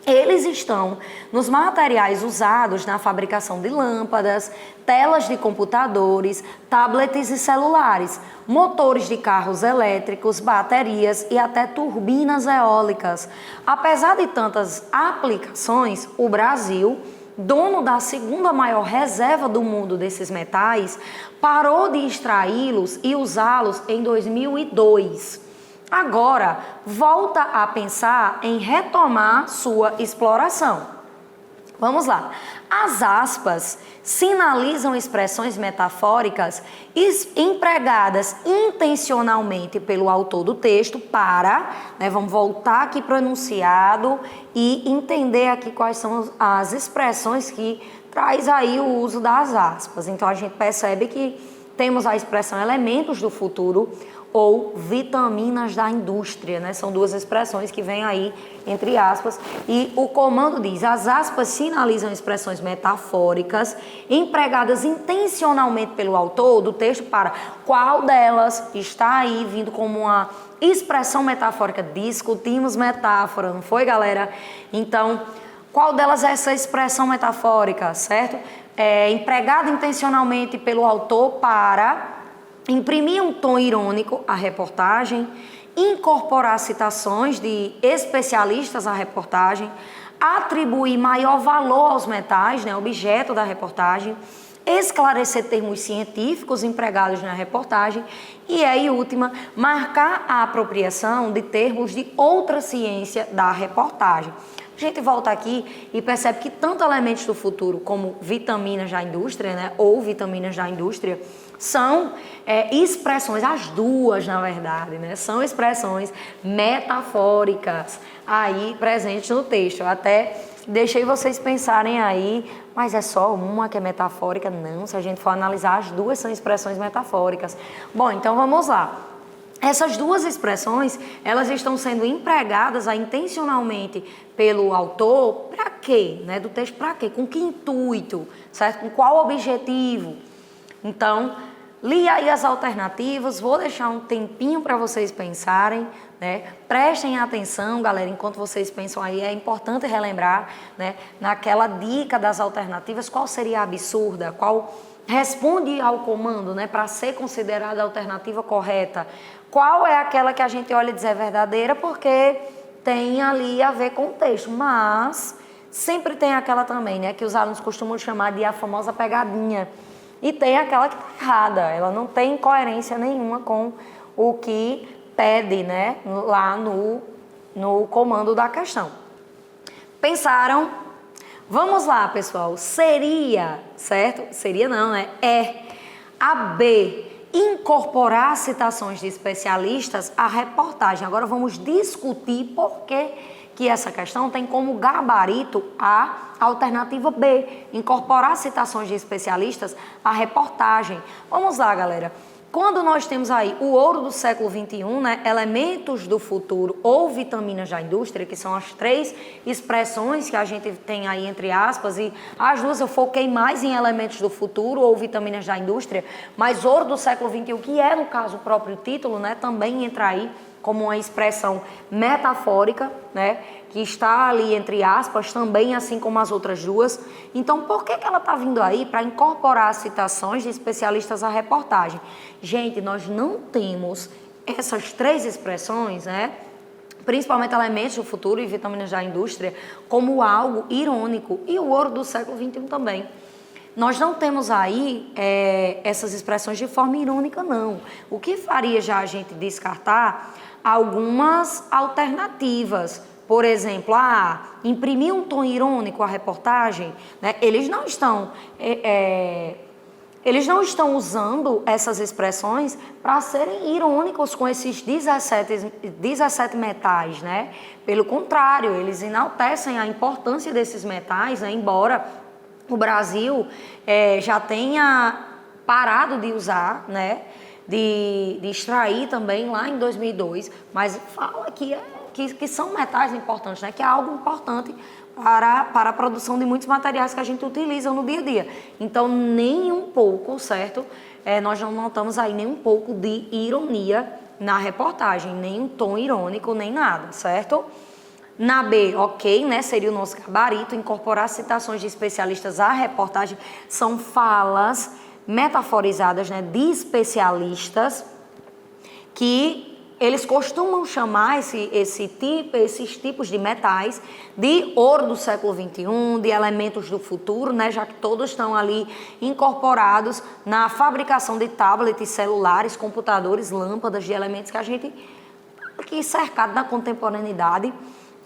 eles estão nos materiais usados na fabricação de lâmpadas, telas de computadores, tablets e celulares, motores de carros elétricos, baterias e até turbinas eólicas. Apesar de tantas aplicações, o Brasil, dono da segunda maior reserva do mundo desses metais, parou de extraí-los e usá-los em 2002. Agora, volta a pensar em retomar sua exploração. Vamos lá. As aspas sinalizam expressões metafóricas empregadas intencionalmente pelo autor do texto para, né, vamos voltar aqui para o enunciado e entender aqui quais são as expressões que traz aí o uso das aspas. Então, a gente percebe que temos a expressão elementos do futuro ou vitaminas da indústria, né? São duas expressões que vêm aí entre aspas e o comando diz: as aspas sinalizam expressões metafóricas empregadas intencionalmente pelo autor do texto para qual delas está aí vindo como uma expressão metafórica. Discutimos metáfora, não foi, galera? Então, qual delas é essa expressão metafórica, certo? Empregada intencionalmente pelo autor para imprimir um tom irônico à reportagem, incorporar citações de especialistas à reportagem, atribuir maior valor aos metais, né, objeto da reportagem, esclarecer termos científicos empregados na reportagem e aí, última, marcar a apropriação de termos de outra ciência da reportagem. A gente volta aqui e percebe que tanto elementos do futuro como vitaminas da indústria, né, ou vitaminas da indústria, são expressões, as duas na verdade, né, são expressões metafóricas aí presentes no texto. Eu até deixei vocês pensarem aí, mas é só uma que é metafórica? Não, se a gente for analisar, as duas são expressões metafóricas. Bom, então vamos lá. Essas duas expressões, elas estão sendo empregadas intencionalmente pelo autor, para quê? Né? Do texto para quê? Com que intuito? Certo? Com qual objetivo? Então, li aí as alternativas, vou deixar um tempinho para vocês pensarem, né? Prestem atenção, galera, enquanto vocês pensam aí, é importante relembrar, né, naquela dica das alternativas, qual seria a absurda, qual responde ao comando, né, para ser considerada a alternativa correta, qual é aquela que a gente olha e diz é verdadeira porque tem ali a ver com o texto, mas sempre tem aquela também, né, que os alunos costumam chamar de a famosa pegadinha. E tem aquela que está errada, ela não tem coerência nenhuma com o que pede, né, lá no comando da questão. Pensaram? Vamos lá, pessoal. Seria, certo? Seria não, né? A B incorporar citações de especialistas à reportagem. Agora vamos discutir por que essa questão tem como gabarito a alternativa B, incorporar citações de especialistas à reportagem. Vamos lá, galera. Quando nós temos aí o ouro do século XXI, né, elementos do futuro ou vitaminas da indústria, que são as 3 expressões que a gente tem aí entre aspas, e as duas eu foquei mais em elementos do futuro ou vitaminas da indústria, mas ouro do século XXI, que é no caso o próprio título, né, também entra aí como uma expressão metafórica, né, que está ali entre aspas também, assim como as outras duas. Então, por que ela está vindo aí para incorporar citações de especialistas à reportagem? Gente, nós não temos essas 3 expressões, né, principalmente elementos do futuro e vitaminas da indústria, como algo irônico, e o ouro do século XXI também. Nós não temos aí essas expressões de forma irônica, não. O que faria já a gente descartar algumas alternativas? Por exemplo, imprimir um tom irônico à reportagem, né? Eles não estão usando essas expressões para serem irônicos com esses 17 metais, né? Pelo contrário, eles enaltecem a importância desses metais, né? Embora o Brasil já tenha parado de usar, né? De extrair também lá em 2002, mas fala que são metais importantes, né? Que é algo importante para a produção de muitos materiais que a gente utiliza no dia a dia. Então, nem um pouco, certo? Nós não notamos aí nem um pouco de ironia na reportagem, nem um tom irônico, nem nada, certo? Na B, ok, né? Seria o nosso gabarito, incorporar citações de especialistas à reportagem, são falas metaforizadas, né, de especialistas que eles costumam chamar esses tipos de metais de ouro do século XXI, de elementos do futuro, né, já que todos estão ali incorporados na fabricação de tablets, celulares, computadores, lâmpadas, de elementos que a gente aqui cercado na contemporaneidade,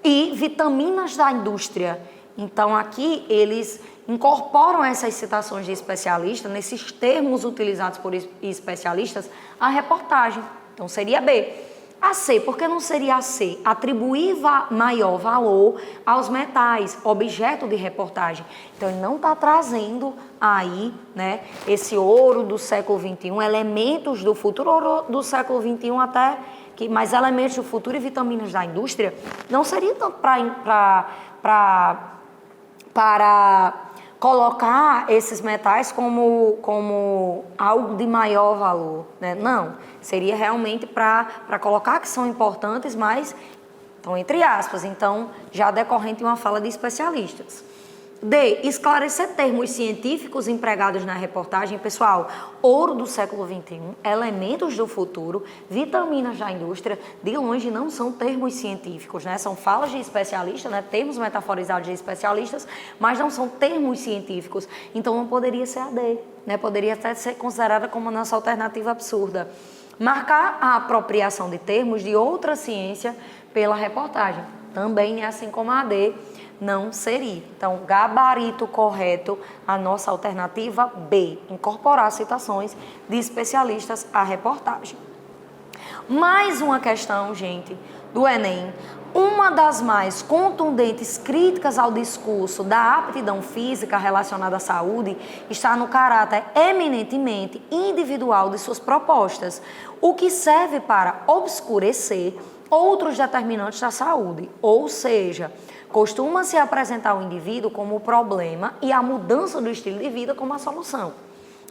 e vitaminas da indústria. Então aqui eles incorporam essas citações de especialistas, nesses termos utilizados por especialistas, à reportagem. Então seria B. A C, por que não seria a C? Atribuir maior valor aos metais, objeto de reportagem. Então ele não está trazendo aí, né, esse ouro do século XXI, elementos do futuro, ouro do século XXI até, mas elementos do futuro e vitaminas da indústria, não seria tanto para colocar esses metais como algo de maior valor, né? Não, seria realmente para colocar que são importantes, mas estão entre aspas, então já decorrente de uma fala de especialistas. D, esclarecer termos científicos empregados na reportagem. Pessoal, ouro do século XXI, elementos do futuro, vitaminas da indústria, de longe não são termos científicos, né? São falas de especialistas, né? Termos metaforizados de especialistas, mas não são termos científicos. Então não poderia ser a D, né? Poderia até ser considerada como a nossa alternativa absurda. Marcar a apropriação de termos de outra ciência pela reportagem. Também, assim como a D, não seria. Então, gabarito correto, a nossa alternativa B, incorporar citações de especialistas à reportagem. Mais uma questão, gente, do Enem. Uma das mais contundentes críticas ao discurso da aptidão física relacionada à saúde está no caráter eminentemente individual de suas propostas, o que serve para obscurecer outros determinantes da saúde, ou seja, costuma-se apresentar o indivíduo como o problema e a mudança do estilo de vida como a solução.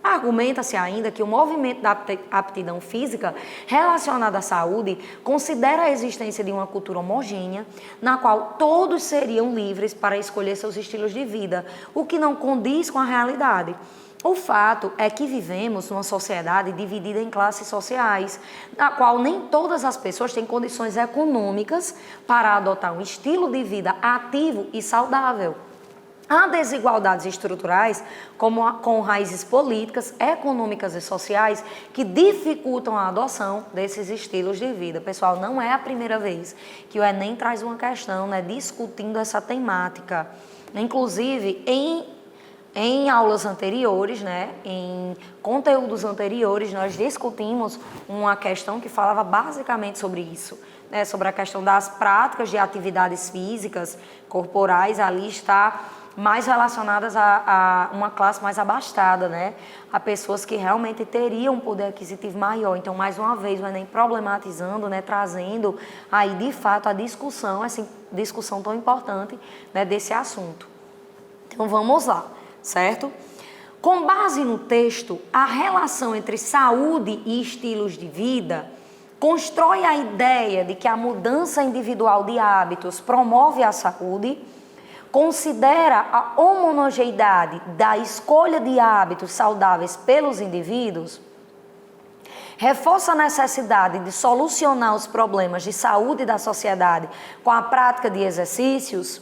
Argumenta-se ainda que o movimento da aptidão física relacionada à saúde considera a existência de uma cultura homogênea, na qual todos seriam livres para escolher seus estilos de vida, o que não condiz com a realidade. O fato é que vivemos numa sociedade dividida em classes sociais, na qual nem todas as pessoas têm condições econômicas para adotar um estilo de vida ativo e saudável. Há desigualdades estruturais, com raízes políticas, econômicas e sociais, que dificultam a adoção desses estilos de vida. Pessoal, não é a primeira vez que o Enem traz uma questão, né, discutindo essa temática. Inclusive, em Em aulas anteriores, né, em conteúdos anteriores, nós discutimos uma questão que falava basicamente sobre isso, né, sobre a questão das práticas de atividades físicas, corporais, ali está mais relacionadas a uma classe mais abastada, né, a pessoas que realmente teriam um poder aquisitivo maior. Então, mais uma vez, o Enem problematizando, né, trazendo aí de fato a discussão, essa discussão tão importante, né, desse assunto. Então, vamos lá. Certo? Com base no texto, a relação entre saúde e estilos de vida constrói a ideia de que a mudança individual de hábitos promove a saúde, considera a homogeneidade da escolha de hábitos saudáveis pelos indivíduos, reforça a necessidade de solucionar os problemas de saúde da sociedade com a prática de exercícios,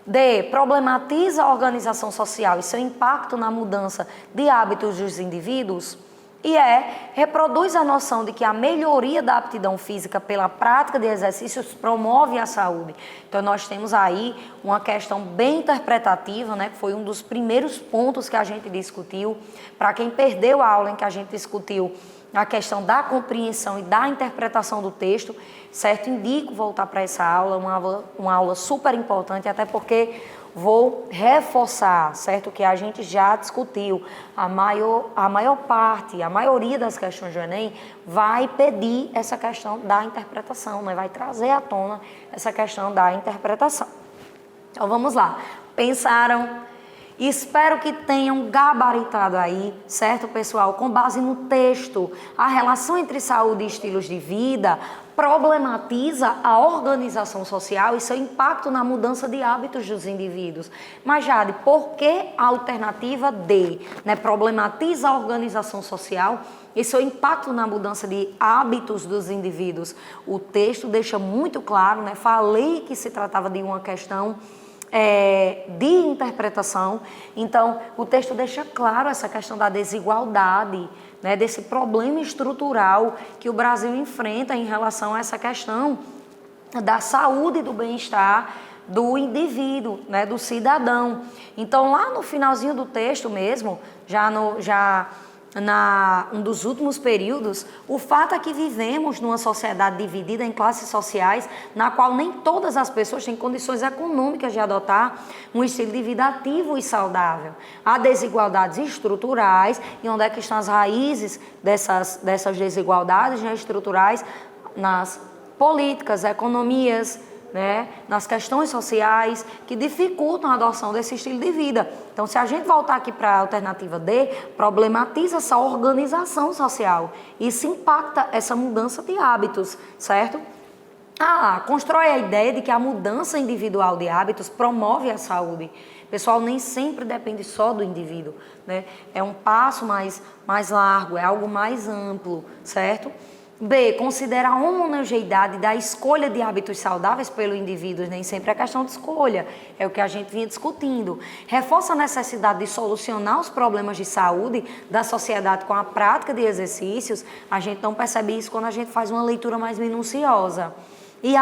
D. Problematiza a organização social e seu impacto na mudança de hábitos dos indivíduos. E reproduz a noção de que a melhoria da aptidão física pela prática de exercícios promove a saúde. Então, nós temos aí uma questão bem interpretativa, né, que foi um dos primeiros pontos que a gente discutiu. Para quem perdeu a aula em que a gente discutiu a questão da compreensão e da interpretação do texto, certo? Indico voltar para essa aula, uma aula super importante, até porque vou reforçar, certo? Que a gente já discutiu, a maioria das questões do Enem vai pedir essa questão da interpretação, né? Vai trazer à tona essa questão da interpretação. Então vamos lá, pensaram? Espero que tenham gabaritado aí, certo, pessoal? Com base no texto, a relação entre saúde e estilos de vida problematiza a organização social e seu impacto na mudança de hábitos dos indivíduos. Mas, Jade, por que a alternativa D, né? Problematiza a organização social e seu impacto na mudança de hábitos dos indivíduos? O texto deixa muito claro, né? Falei que se tratava de uma questão de interpretação. Então, o texto deixa claro essa questão da desigualdade, né, desse problema estrutural que o Brasil enfrenta em relação a essa questão da saúde e do bem-estar do indivíduo, né, do cidadão. Então, lá no finalzinho do texto mesmo, um dos últimos períodos, o fato é que vivemos numa sociedade dividida em classes sociais, na qual nem todas as pessoas têm condições econômicas de adotar um estilo de vida ativo e saudável. Há desigualdades estruturais, e onde é que estão as raízes dessas desigualdades, né, estruturais? Nas políticas, economias, né, nas questões sociais que dificultam a adoção desse estilo de vida. Então, se a gente voltar aqui para a alternativa D, problematiza essa organização social. Isso impacta essa mudança de hábitos, certo? Constrói a ideia de que a mudança individual de hábitos promove a saúde. Pessoal, nem sempre depende só do indivíduo, né? É um passo mais largo, é algo mais amplo, certo? B, considera a homogeneidade da escolha de hábitos saudáveis pelo indivíduo, nem sempre é questão de escolha, é o que a gente vinha discutindo. Reforça a necessidade de solucionar os problemas de saúde da sociedade com a prática de exercícios. A gente não percebe isso quando a gente faz uma leitura mais minuciosa. E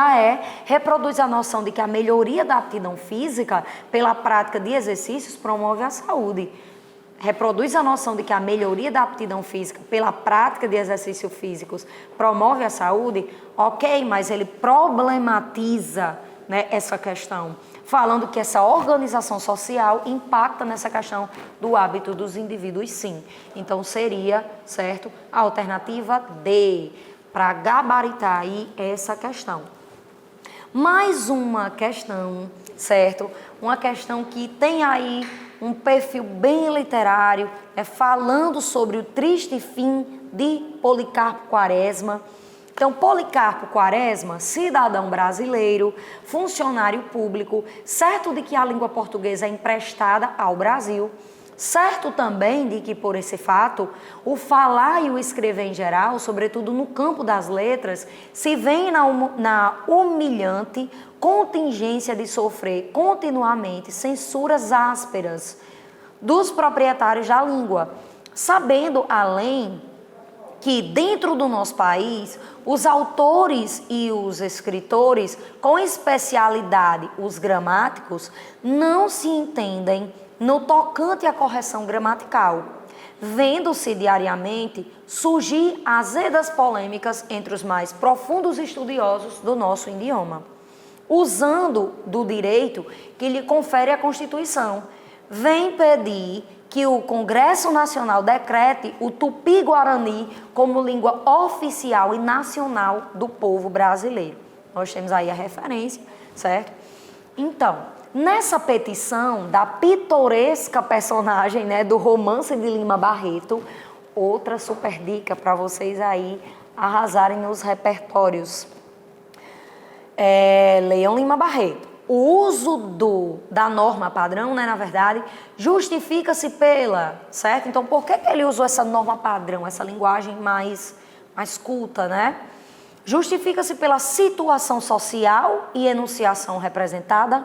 reproduz a noção de que a melhoria da aptidão física pela prática de exercícios promove a saúde. Reproduz a noção de que a melhoria da aptidão física pela prática de exercícios físicos promove a saúde, ok, mas ele problematiza, né, essa questão, falando que essa organização social impacta nessa questão do hábito dos indivíduos, sim. Então seria, certo, a alternativa D, para gabaritar aí essa questão. Mais uma questão, certo? Uma questão que tem aí um perfil bem literário, falando sobre o triste fim de Policarpo Quaresma. Então, Policarpo Quaresma, cidadão brasileiro, funcionário público, certo de que a língua portuguesa é emprestada ao Brasil, certo também de que, por esse fato, o falar e o escrever em geral, sobretudo no campo das letras, se vê na humilhante contingência de sofrer continuamente censuras ásperas dos proprietários da língua, sabendo além que dentro do nosso país, os autores e os escritores, com especialidade os gramáticos, não se entendem no tocante à correção gramatical, vendo-se diariamente surgir azedas polêmicas entre os mais profundos estudiosos do nosso idioma, usando do direito que lhe confere a Constituição, vem pedir que o Congresso Nacional decrete o Tupi-Guarani como língua oficial e nacional do povo brasileiro. Nós temos aí a referência, certo? Então, nessa petição da pitoresca personagem, né, do Romance de Lima Barreto, outra super dica para vocês aí arrasarem nos repertórios. Leiam Lima Barreto. O uso da norma padrão, né, na verdade, justifica-se certo? Então, por que ele usou essa norma padrão, essa linguagem mais culta, né? Justifica-se pela situação social e enunciação representada,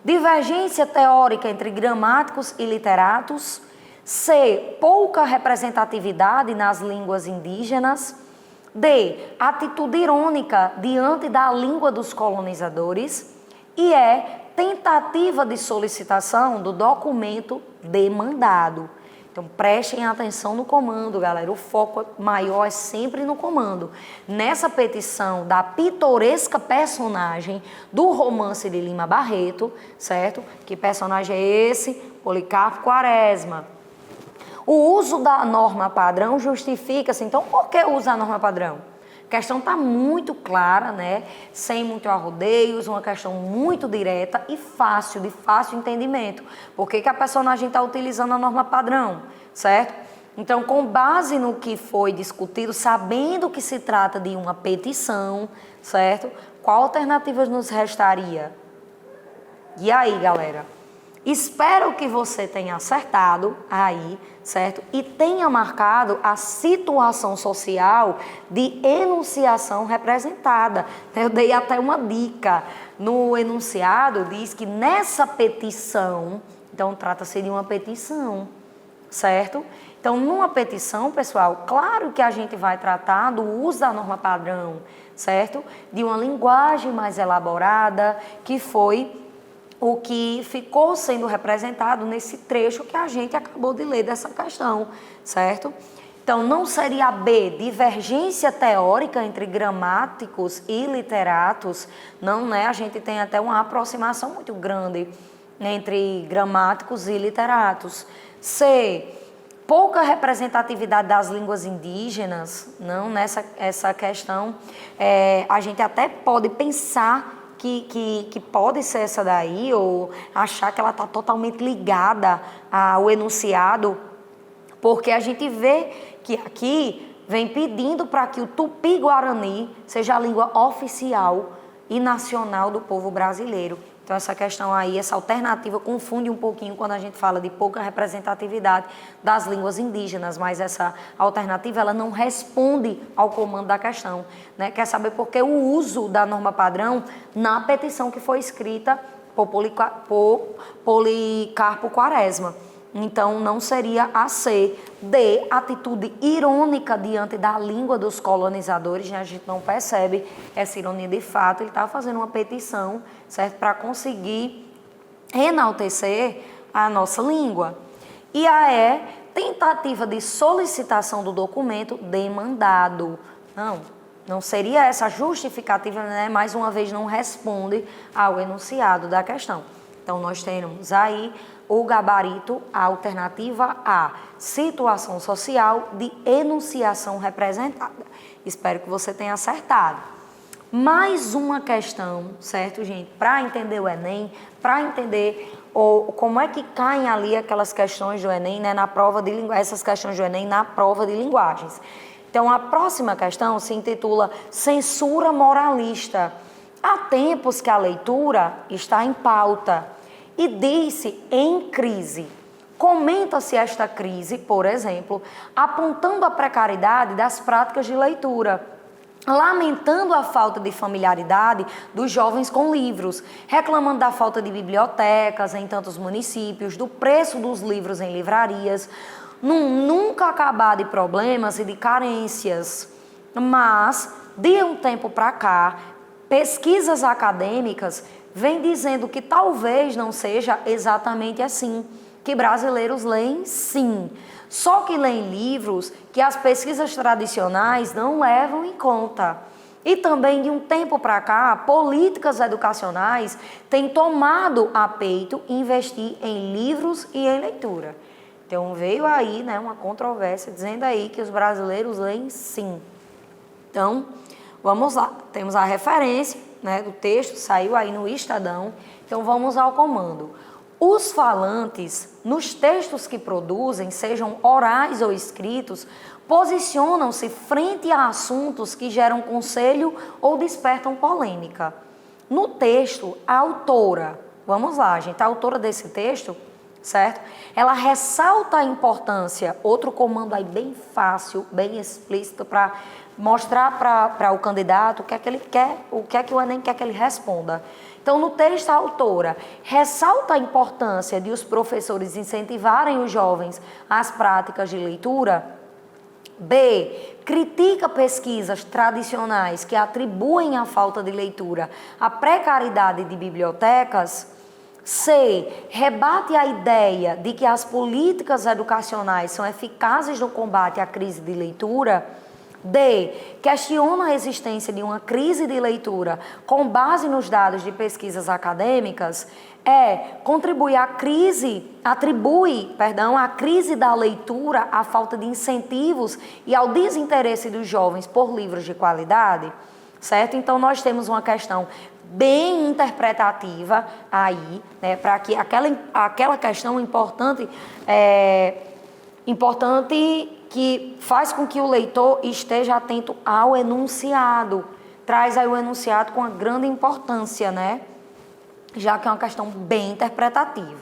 divergência teórica entre gramáticos e literatos, C, pouca representatividade nas línguas indígenas, D, atitude irônica diante da língua dos colonizadores, e tentativa de solicitação do documento demandado. Então, prestem atenção no comando, galera. O foco maior é sempre no comando. Nessa petição da pitoresca personagem do Romance de Lima Barreto, certo? Que personagem é esse? Policarpo Quaresma. O uso da norma padrão justifica-se. Então, por que usa a norma padrão? A questão está muito clara, né? Sem muito arrodeios, uma questão muito direta e fácil, de fácil entendimento. Por que a personagem está utilizando a norma padrão, certo? Então, com base no que foi discutido, sabendo que se trata de uma petição, certo? Qual alternativa nos restaria? E aí, galera? Espero que você tenha acertado aí, certo? E tenha marcado a situação social de enunciação representada. Eu dei até uma dica. No enunciado diz que nessa petição, então trata-se de uma petição, certo? Então, numa petição, pessoal, claro que a gente vai tratar do uso da norma padrão, certo? De uma linguagem mais elaborada, que foi o que ficou sendo representado nesse trecho que a gente acabou de ler dessa questão, certo? Então, não seria B, divergência teórica entre gramáticos e literatos, não, né? A gente tem até uma aproximação muito grande entre gramáticos e literatos. C, pouca representatividade das línguas indígenas, não, nessa essa questão, a gente até pode pensar que pode ser essa daí, ou achar que ela está totalmente ligada ao enunciado, porque a gente vê que aqui vem pedindo para que o Tupi-Guarani seja a língua oficial e nacional do povo brasileiro. Então, essa questão aí, essa alternativa confunde um pouquinho quando a gente fala de pouca representatividade das línguas indígenas, mas essa alternativa, ela não responde ao comando da questão, né? Quer saber por que o uso da norma padrão na petição que foi escrita por Policarpo Quaresma. Então, não seria a C. D, atitude irônica diante da língua dos colonizadores. A gente não percebe essa ironia de fato. Ele estava fazendo uma petição, certo? Para conseguir enaltecer a nossa língua. E a E, tentativa de solicitação do documento demandado. Não seria essa justificativa, né? Mais uma vez, não responde ao enunciado da questão. Então, nós temos aí o gabarito, a alternativa A, situação social de enunciação representada. Espero que você tenha acertado. Mais uma questão, certo, gente? Para entender o Enem, para entender como é que caem ali aquelas questões do Enem, né, na prova de essas questões do Enem na prova de linguagens. Então, a próxima questão se intitula Censura Moralista. Há tempos que a leitura está em pauta e diz-se em crise. Comenta-se esta crise, por exemplo, apontando a precariedade das práticas de leitura, lamentando a falta de familiaridade dos jovens com livros, reclamando da falta de bibliotecas em tantos municípios, do preço dos livros em livrarias, nunca acabar de problemas e de carências. Mas, de um tempo para cá, pesquisas acadêmicas vêm dizendo que talvez não seja exatamente assim, que brasileiros leem sim, só que leem livros que as pesquisas tradicionais não levam em conta. E também, de um tempo para cá, políticas educacionais têm tomado a peito investir em livros e em leitura. Então veio aí, né, uma controvérsia dizendo aí que os brasileiros leem sim. Então, vamos lá, temos a referência, né, do texto, saiu aí no Estadão, então vamos ao comando. Os falantes, nos textos que produzem, sejam orais ou escritos, posicionam-se frente a assuntos que geram conselho ou despertam polêmica. No texto, a autora, vamos lá, gente, a autora desse texto, certo? Ela ressalta a importância, outro comando aí bem fácil, bem explícito, para mostrar para o candidato o que é que ele quer, o que é que o Enem quer que ele responda. Então, no texto, a autora ressalta a importância de os professores incentivarem os jovens às práticas de leitura. B. Critica pesquisas tradicionais que atribuem à falta de leitura a precariedade de bibliotecas. C. Rebate a ideia de que as políticas educacionais são eficazes no combate à crise de leitura. D. Questiona a existência de uma crise de leitura com base nos dados de pesquisas acadêmicas. Atribui a crise da leitura à falta de incentivos e ao desinteresse dos jovens por livros de qualidade, certo? Então, nós temos uma questão bem interpretativa aí, né, para que aquela questão importante que faz com que o leitor esteja atento ao enunciado, traz aí o enunciado com uma grande importância, né? Já que é uma questão bem interpretativa.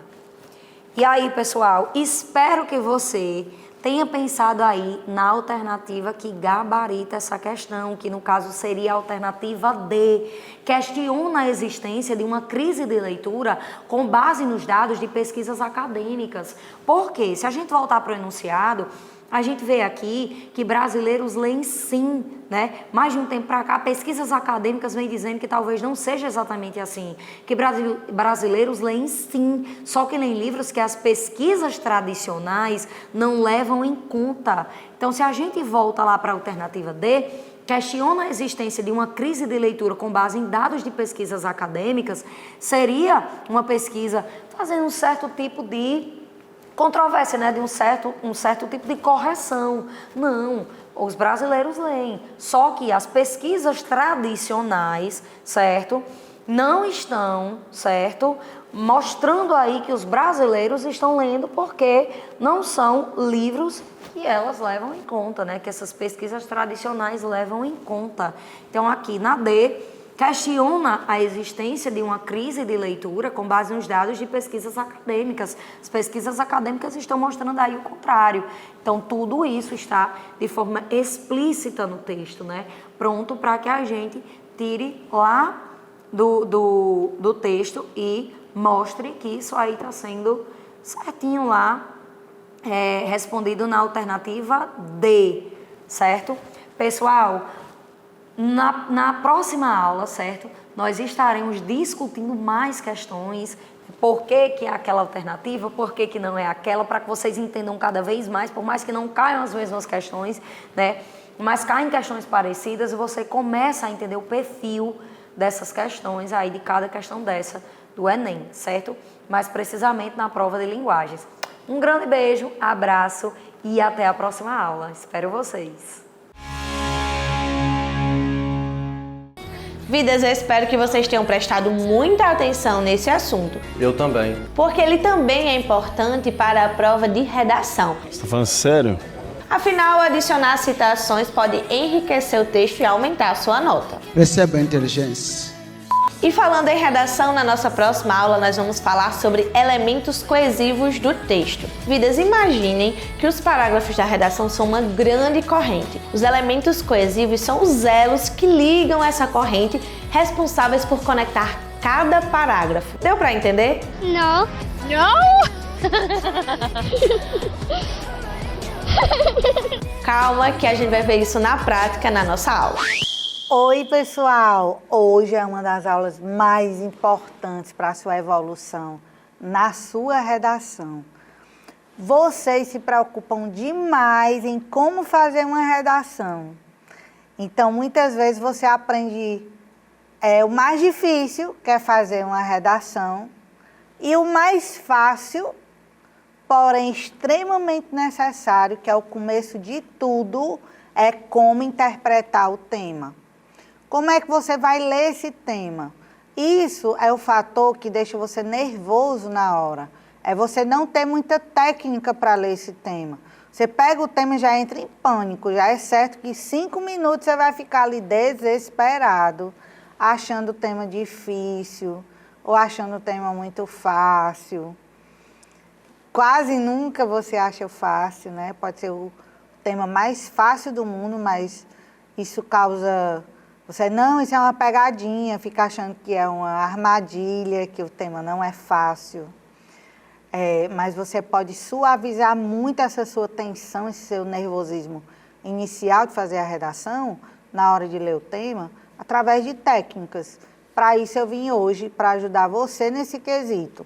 E aí, pessoal, espero que você tenha pensado aí na alternativa que gabarita essa questão, que no caso seria a alternativa D, questiona a existência de uma crise de leitura com base nos dados de pesquisas acadêmicas. Por quê? Se a gente voltar para o enunciado, a gente vê aqui que brasileiros leem sim, né? Mais de um tempo para cá, pesquisas acadêmicas vêm dizendo que talvez não seja exatamente assim, que brasileiros leem sim, só que leem livros que as pesquisas tradicionais não levam em conta. Então, se a gente volta lá para a alternativa D, questiona a existência de uma crise de leitura com base em dados de pesquisas acadêmicas, seria uma pesquisa fazendo um certo tipo de controvérsia, né, de um certo tipo de correção. Não, os brasileiros leem, só que as pesquisas tradicionais, certo, não estão, certo, mostrando aí que os brasileiros estão lendo porque não são livros que elas levam em conta, né, que essas pesquisas tradicionais levam em conta. Então, aqui na D, questiona a existência de uma crise de leitura com base nos dados de pesquisas acadêmicas. As pesquisas acadêmicas estão mostrando aí o contrário. Então, tudo isso está de forma explícita no texto, né? Pronto para que a gente tire lá do texto e mostre que isso aí está sendo certinho lá, respondido na alternativa D, certo? Pessoal, na próxima aula, certo? Nós estaremos discutindo mais questões, por que é aquela alternativa, por que não é aquela, para que vocês entendam cada vez mais, por mais que não caiam as mesmas questões, né? Mas caem questões parecidas e você começa a entender o perfil dessas questões aí, de cada questão dessa do Enem, certo? Mais precisamente na prova de linguagens. Um grande beijo, abraço e até a próxima aula. Espero vocês. Vidas, eu espero que vocês tenham prestado muita atenção nesse assunto. Eu também. Porque ele também é importante para a prova de redação. Você tá falando sério? Afinal, adicionar citações pode enriquecer o texto e aumentar a sua nota. Perceba a inteligência. E falando em redação, na nossa próxima aula nós vamos falar sobre elementos coesivos do texto. Vidas, imaginem que os parágrafos da redação são uma grande corrente. Os elementos coesivos são os elos que ligam essa corrente, responsáveis por conectar cada parágrafo. Deu para entender? Não. Calma que a gente vai ver isso na prática na nossa aula. Oi, pessoal! Hoje é uma das aulas mais importantes para a sua evolução na sua redação. Vocês se preocupam demais em como fazer uma redação. Então, muitas vezes você aprende o mais difícil, que é fazer uma redação, e o mais fácil, porém extremamente necessário, que é o começo de tudo, é como interpretar o tema. Como é que você vai ler esse tema? Isso é o fator que deixa você nervoso na hora. É você não ter muita técnica para ler esse tema. Você pega o tema e já entra em pânico. Já é certo que 5 minutos você vai ficar ali desesperado, achando o tema difícil ou achando o tema muito fácil. Quase nunca você acha fácil, né? Pode ser o tema mais fácil do mundo, mas isso causa... Você, não, isso é uma pegadinha, fica achando que é uma armadilha, que o tema não é fácil. Mas você pode suavizar muito essa sua tensão, esse seu nervosismo inicial de fazer a redação, na hora de ler o tema, através de técnicas. Para isso eu vim hoje, para ajudar você nesse quesito.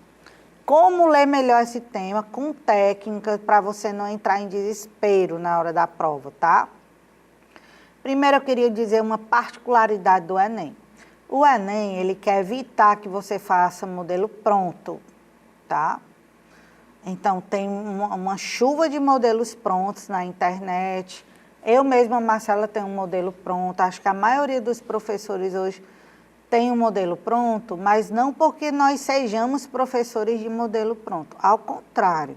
Como ler melhor esse tema com técnicas para você não entrar em desespero na hora da prova, tá? Primeiro eu queria dizer uma particularidade do Enem. O Enem, ele quer evitar que você faça modelo pronto, tá? Então tem uma chuva de modelos prontos na internet. Eu mesma, Marcela, tenho um modelo pronto. Acho que a maioria dos professores hoje tem um modelo pronto, mas não porque nós sejamos professores de modelo pronto. Ao contrário,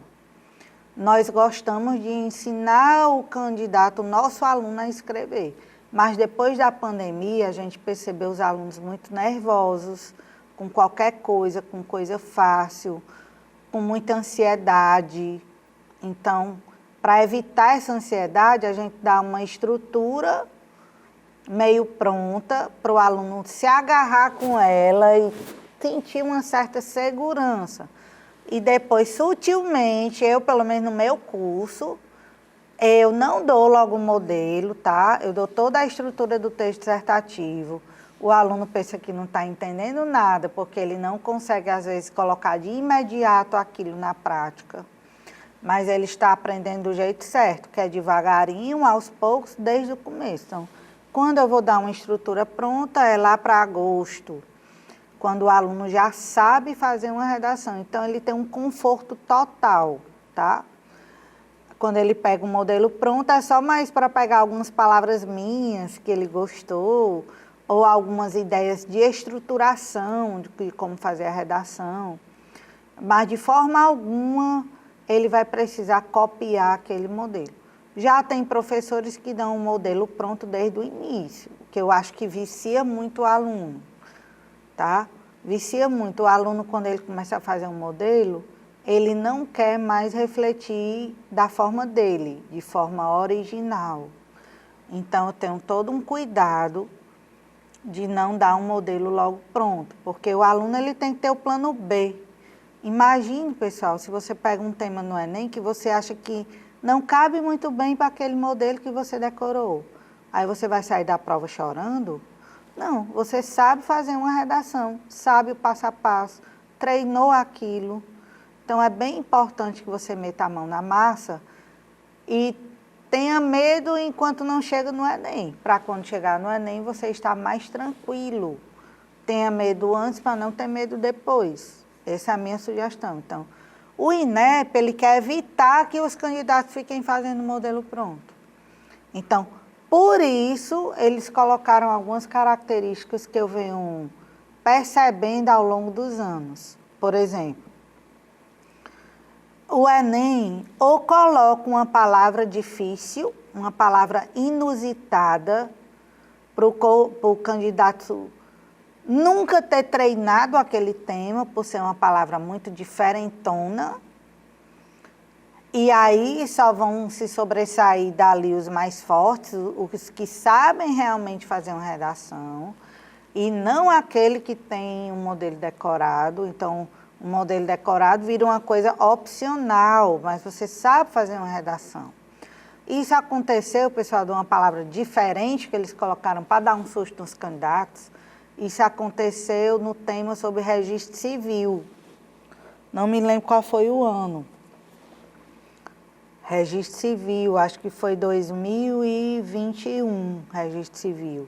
nós gostamos de ensinar o candidato, o nosso aluno, a escrever. Mas depois da pandemia, a gente percebeu os alunos muito nervosos, com qualquer coisa, com coisa fácil, com muita ansiedade. Então, para evitar essa ansiedade, a gente dá uma estrutura meio pronta para o aluno se agarrar com ela e sentir uma certa segurança. E depois, sutilmente, eu, pelo menos no meu curso, eu não dou logo o modelo, tá? Eu dou toda a estrutura do texto dissertativo. O aluno pensa que não está entendendo nada, porque ele não consegue, às vezes, colocar de imediato aquilo na prática. Mas ele está aprendendo do jeito certo, que é devagarinho, aos poucos, desde o começo. Então, quando eu vou dar uma estrutura pronta, é lá para agosto, quando o aluno já sabe fazer uma redação. Então, ele tem um conforto total, tá? Quando ele pega um modelo pronto, é só mais para pegar algumas palavras minhas que ele gostou, ou algumas ideias de estruturação, de como fazer a redação. Mas, de forma alguma, ele vai precisar copiar aquele modelo. Já tem professores que dão um modelo pronto desde o início, que eu acho que vicia muito o aluno, tá? Vicia muito. O aluno, quando ele começa a fazer um modelo, ele não quer mais refletir da forma dele, de forma original. Então, eu tenho todo um cuidado de não dar um modelo logo pronto, porque o aluno ele tem que ter o plano B. Imagine, pessoal, se você pega um tema no Enem que você acha que não cabe muito bem para aquele modelo que você decorou. Aí você vai sair da prova chorando? Não, você sabe fazer uma redação, sabe o passo a passo, treinou aquilo. Então, é bem importante que você meta a mão na massa e tenha medo enquanto não chega no Enem. Para quando chegar no Enem, você estar mais tranquilo. Tenha medo antes para não ter medo depois. Essa é a minha sugestão. Então, o INEP, ele quer evitar que os candidatos fiquem fazendo modelo pronto. Então, por isso, eles colocaram algumas características que eu venho percebendo ao longo dos anos. Por exemplo, o Enem ou coloca uma palavra difícil, uma palavra inusitada, para o candidato nunca ter treinado aquele tema, por ser uma palavra muito diferentona, e aí só vão se sobressair dali os mais fortes, os que sabem realmente fazer uma redação, e não aquele que tem um modelo decorado. Então, um modelo decorado vira uma coisa opcional, mas você sabe fazer uma redação. Isso aconteceu, pessoal, de uma palavra diferente que eles colocaram para dar um susto nos candidatos. Isso aconteceu no tema sobre registro civil. Não me lembro qual foi o ano. Registro civil, acho que foi 2021, registro civil.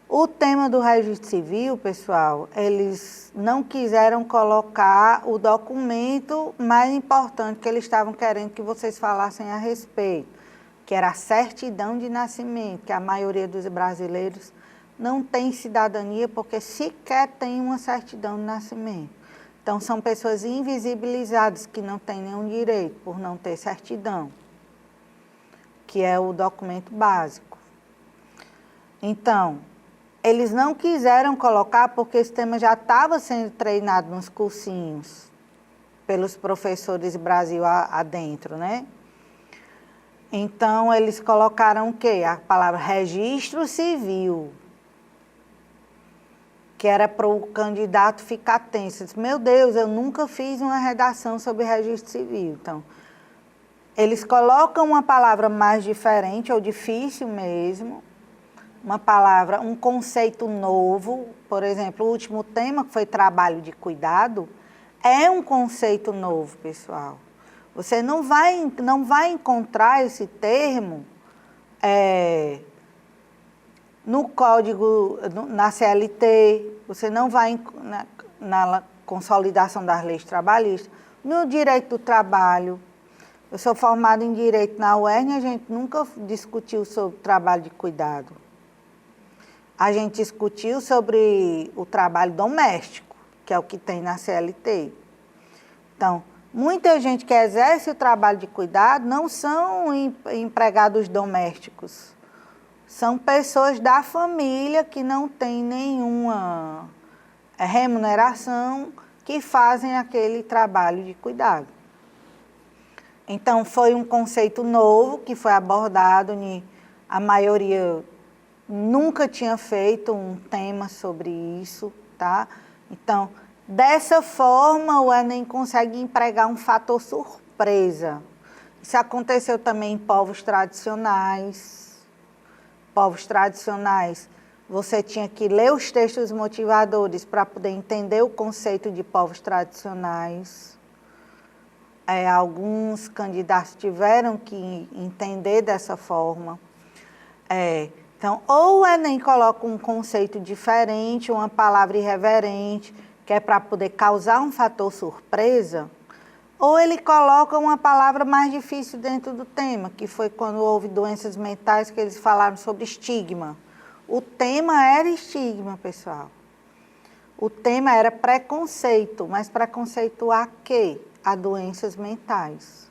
O tema do registro civil, pessoal, eles não quiseram colocar o documento mais importante que eles estavam querendo que vocês falassem a respeito, que era a certidão de nascimento, que a maioria dos brasileiros não tem cidadania porque sequer tem uma certidão de nascimento. Então, são pessoas invisibilizadas que não têm nenhum direito por não ter certidão, que é o documento básico. Então, eles não quiseram colocar porque esse tema já estava sendo treinado nos cursinhos pelos professores Brasil adentro, né? Então, eles colocaram o quê? A palavra registro civil, que era para o candidato ficar tenso. Disse, meu Deus, eu nunca fiz uma redação sobre registro civil. Então, eles colocam uma palavra mais diferente ou difícil mesmo, uma palavra, um conceito novo. Por exemplo, o último tema, que foi trabalho de cuidado, é um conceito novo, pessoal. Você não vai encontrar esse termo no código, na CLT, você não vai na consolidação das leis trabalhistas, no direito do trabalho. Eu sou formada em direito na UERN e a gente nunca discutiu sobre trabalho de cuidado. A gente discutiu sobre o trabalho doméstico, que é o que tem na CLT. Então, muita gente que exerce o trabalho de cuidado não são empregados domésticos. São pessoas da família que não têm nenhuma remuneração, que fazem aquele trabalho de cuidado. Então, foi um conceito novo que foi abordado, a maioria nunca tinha feito um tema sobre isso, tá? Então, dessa forma, o Enem consegue empregar um fator surpresa. Isso aconteceu também em povos tradicionais. Povos tradicionais, você tinha que ler os textos motivadores para poder entender o conceito de povos tradicionais. Alguns candidatos tiveram que entender dessa forma. Então, ou o Enem coloca um conceito diferente, uma palavra irreverente, que é para poder causar um fator surpresa, ou ele coloca uma palavra mais difícil dentro do tema, que foi quando houve doenças mentais que eles falaram sobre estigma. O tema era estigma, pessoal. O tema era preconceito, mas preconceito a quê? A doenças mentais.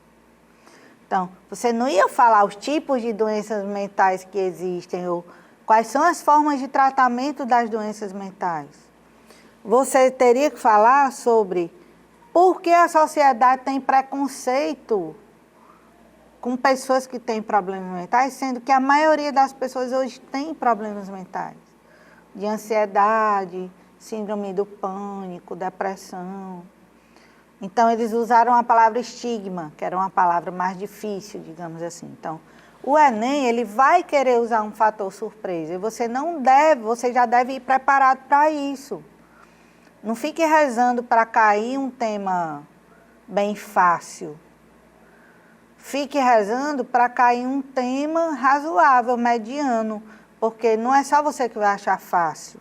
Então, você não ia falar os tipos de doenças mentais que existem, ou quais são as formas de tratamento das doenças mentais. Você teria que falar sobre por que a sociedade tem preconceito com pessoas que têm problemas mentais, sendo que a maioria das pessoas hoje tem problemas mentais, de ansiedade, síndrome do pânico, depressão. Então, eles usaram a palavra estigma, que era uma palavra mais difícil, digamos assim. Então, o Enem, ele vai querer usar um fator surpresa, e você já deve ir preparado para isso. Não fique rezando para cair um tema bem fácil. Fique rezando para cair um tema razoável, mediano, porque não é só você que vai achar fácil.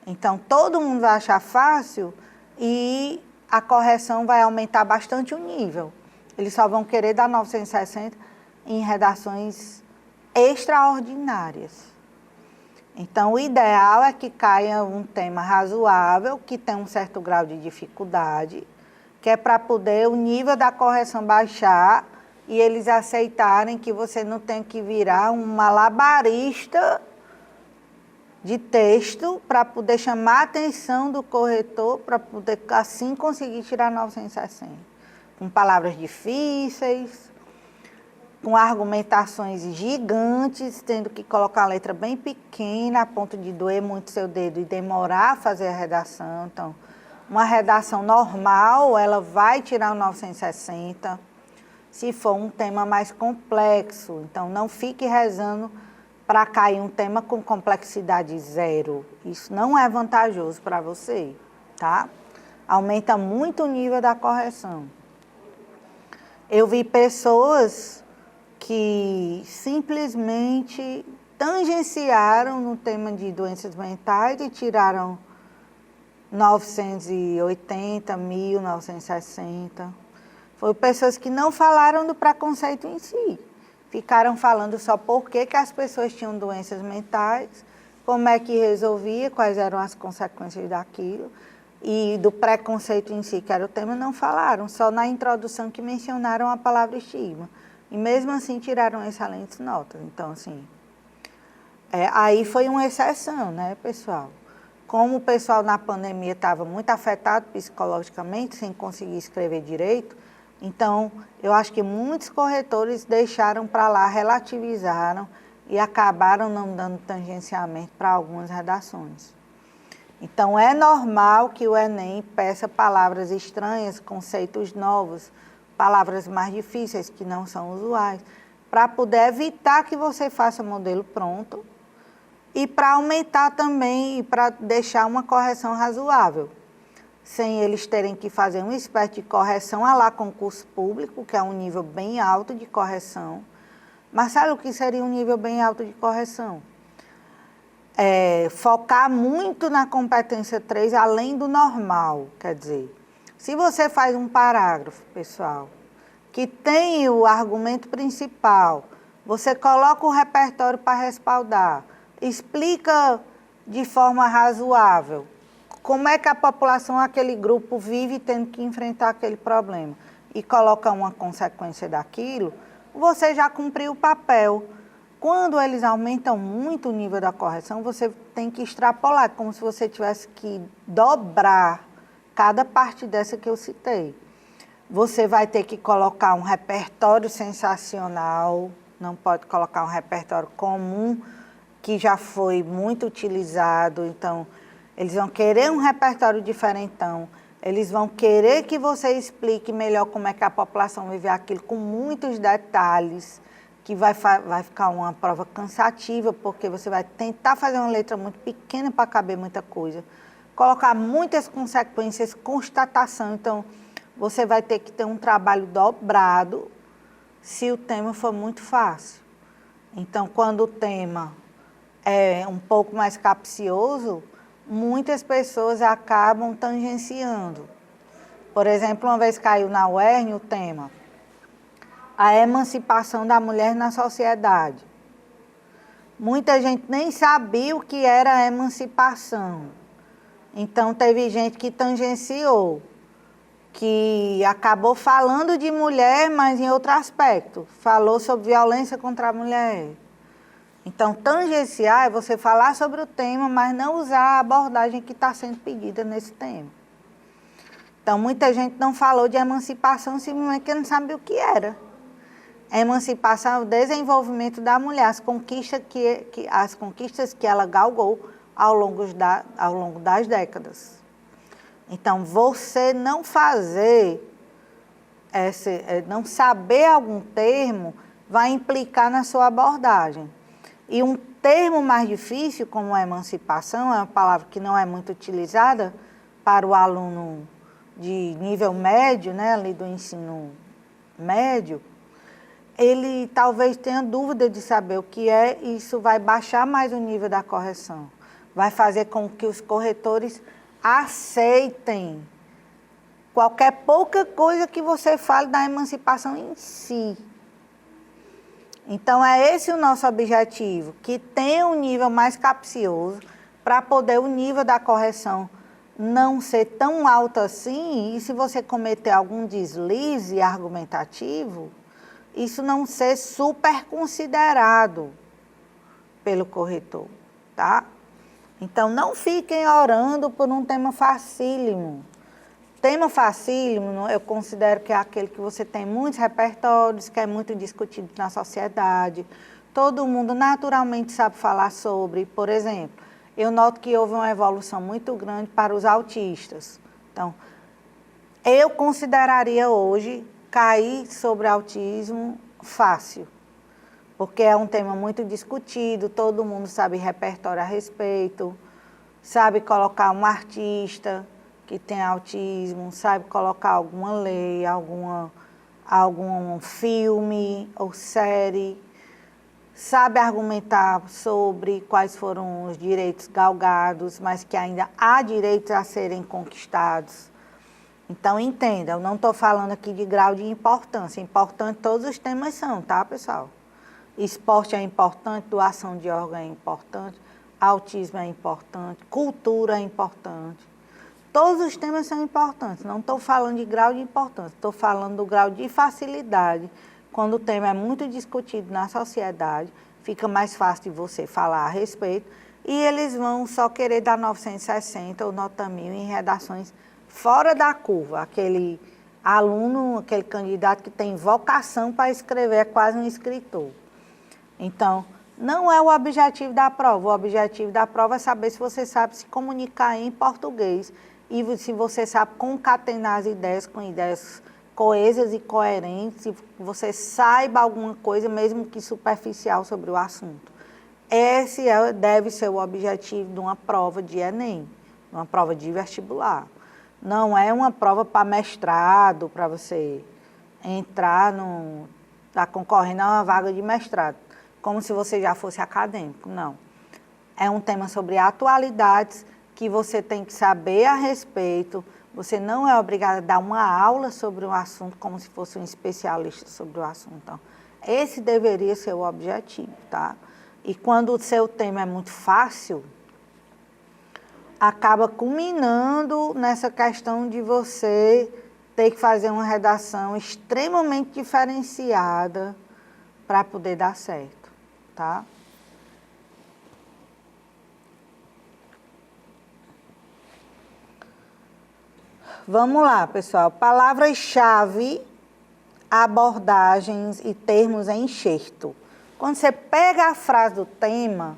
Então, todo mundo vai achar fácil e a correção vai aumentar bastante o nível. Eles só vão querer dar 960 em redações extraordinárias. Então, o ideal é que caia um tema razoável, que tem um certo grau de dificuldade, que é para poder o nível da correção baixar e eles aceitarem que você não tem que virar um malabarista de texto para poder chamar a atenção do corretor, para poder assim conseguir tirar 960. Com palavras difíceis, com argumentações gigantes, tendo que colocar a letra bem pequena, a ponto de doer muito seu dedo e demorar a fazer a redação. Então, uma redação normal, ela vai tirar o 960. se for um tema mais complexo. Então, não fique rezando para cair um tema com complexidade 0. Isso não é vantajoso para você, tá? Aumenta muito o nível da correção. Eu vi pessoas que simplesmente tangenciaram no tema de doenças mentais e tiraram 980, 1960. Foram pessoas que não falaram do preconceito em si. Ficaram falando só por que as pessoas tinham doenças mentais, como é que resolvia, quais eram as consequências daquilo. E do preconceito em si, que era o tema, não falaram. Só na introdução que mencionaram a palavra estigma. E mesmo assim tiraram excelentes notas. Então, assim, aí foi uma exceção, né, pessoal? Como o pessoal na pandemia estava muito afetado psicologicamente, sem conseguir escrever direito, então eu acho que muitos corretores deixaram para lá, relativizaram e acabaram não dando tangenciamento para algumas redações. Então é normal que o Enem peça palavras estranhas, conceitos novos, palavras mais difíceis que não são usuais, para poder evitar que você faça modelo pronto, e para aumentar também, e para deixar uma correção razoável, sem eles terem que fazer uma espécie de correção à la concurso público, que é um nível bem alto de correção. Mas sabe o que seria um nível bem alto de correção? Focar muito na competência 3, além do normal, quer dizer, se você faz um parágrafo, pessoal, que tem o argumento principal, você coloca o repertório para respaldar, explica de forma razoável como é que a população, aquele grupo, vive tendo que enfrentar aquele problema e coloca uma consequência daquilo, você já cumpriu o papel. Quando eles aumentam muito o nível da correção, você tem que extrapolar, como se você tivesse que dobrar cada parte dessa que eu citei. Você vai ter que colocar um repertório sensacional, não pode colocar um repertório comum, que já foi muito utilizado. Então, eles vão querer um repertório diferentão, eles vão querer que você explique melhor como é que a população vive aquilo, com muitos detalhes, que vai ficar uma prova cansativa, porque você vai tentar fazer uma letra muito pequena para caber muita coisa, colocar muitas consequências, constatação. Então, você vai ter que ter um trabalho dobrado se o tema for muito fácil. Então, quando o tema é um pouco mais capcioso, muitas pessoas acabam tangenciando. Por exemplo, uma vez caiu na UERN o tema a emancipação da mulher na sociedade. Muita gente nem sabia o que era a emancipação. Então, teve gente que tangenciou, que acabou falando de mulher, mas em outro aspecto. Falou sobre violência contra a mulher. Então, tangenciar é você falar sobre o tema, mas não usar a abordagem que está sendo pedida nesse tema. Então, muita gente não falou de emancipação simplesmente porque não sabia o que era. A emancipação é o desenvolvimento da mulher, as conquistas que ela galgou ao longo das décadas. Então, você não não saber algum termo vai implicar na sua abordagem. E um termo mais difícil, como a emancipação, é uma palavra que não é muito utilizada para o aluno de nível médio, né, ali do ensino médio, ele talvez tenha dúvida de saber o que é, e isso vai baixar mais o nível da correção. Vai fazer com que os corretores aceitem qualquer pouca coisa que você fale da emancipação em si. Então, é esse o nosso objetivo, que tenha um nível mais capcioso, para poder o nível da correção não ser tão alto assim, e se você cometer algum deslize argumentativo, isso não ser super considerado pelo corretor, tá? Então, não fiquem orando por um tema facílimo. Tema facílimo, eu considero que é aquele que você tem muitos repertórios, que é muito discutido na sociedade, todo mundo naturalmente sabe falar sobre. Por exemplo, eu noto que houve uma evolução muito grande para os autistas. Então, eu consideraria hoje cair sobre autismo fácil, porque é um tema muito discutido, todo mundo sabe repertório a respeito, sabe colocar um artista que tem autismo, sabe colocar alguma lei, algum filme ou série, sabe argumentar sobre quais foram os direitos galgados, mas que ainda há direitos a serem conquistados. Então, entenda, eu não estou falando aqui de grau de importância. Importante todos os temas são, tá, pessoal? Esporte é importante, doação de órgão é importante, autismo é importante, cultura é importante. Todos os temas são importantes. Não estou falando de grau de importância, estou falando do grau de facilidade. Quando o tema é muito discutido na sociedade, fica mais fácil de você falar a respeito e eles vão só querer dar 960 ou nota 1000 em redações fora da curva. Aquele aluno, aquele candidato que tem vocação para escrever, é quase um escritor. Então, não é o objetivo da prova. O objetivo da prova é saber se você sabe se comunicar em português e se você sabe concatenar as ideias com ideias coesas e coerentes, se você saiba alguma coisa, mesmo que superficial, sobre o assunto. Esse deve ser o objetivo de uma prova de Enem, uma prova de vestibular. Não é uma prova para mestrado, para você entrar tá concorrendo a uma vaga de mestrado, como se você já fosse acadêmico, não. É um tema sobre atualidades que você tem que saber a respeito. Você não é obrigado a dar uma aula sobre o assunto como se fosse um especialista sobre o assunto. Então, esse deveria ser o objetivo, tá? E quando o seu tema é muito fácil, acaba culminando nessa questão de você ter que fazer uma redação extremamente diferenciada para poder dar certo, tá? Vamos lá, pessoal. Palavras-chave, abordagens e termos em enxerto. Quando você pega a frase do tema,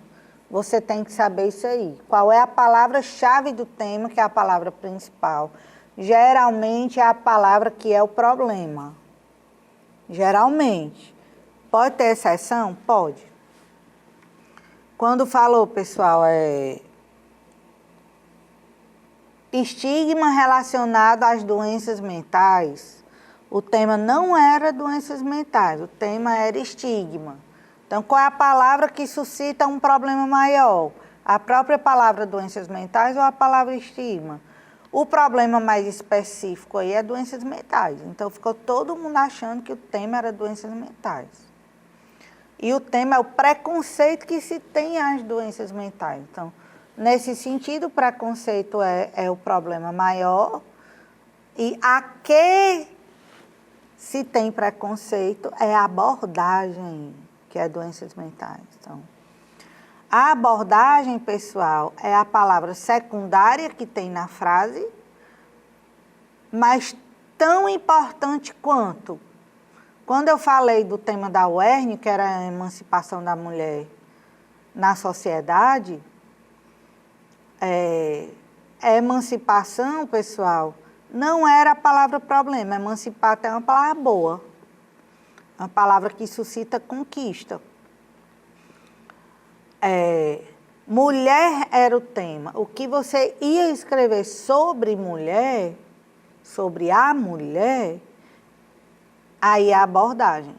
você tem que saber isso aí. Qual é a palavra-chave do tema, que é a palavra principal? Geralmente é a palavra que é o problema. Geralmente. Pode ter exceção? Pode. Quando falou, pessoal, estigma relacionado às doenças mentais, o tema não era doenças mentais, o tema era estigma. Então, qual é a palavra que suscita um problema maior? A própria palavra doenças mentais ou a palavra estigma? O problema mais específico aí é doenças mentais. Então, ficou todo mundo achando que o tema era doenças mentais. E o tema é o preconceito que se tem às doenças mentais. Então, nesse sentido, o preconceito é o problema maior. E a que se tem preconceito é a abordagem, que é doenças mentais. Então, a abordagem, pessoal, é a palavra secundária que tem na frase, mas tão importante quanto. Quando eu falei do tema da Wernicke, que era a emancipação da mulher na sociedade, emancipação, pessoal, não era a palavra problema. Emancipar até é uma palavra boa. Uma palavra que suscita conquista. Mulher era o tema. O que você ia escrever sobre mulher, sobre a mulher, aí é a abordagem,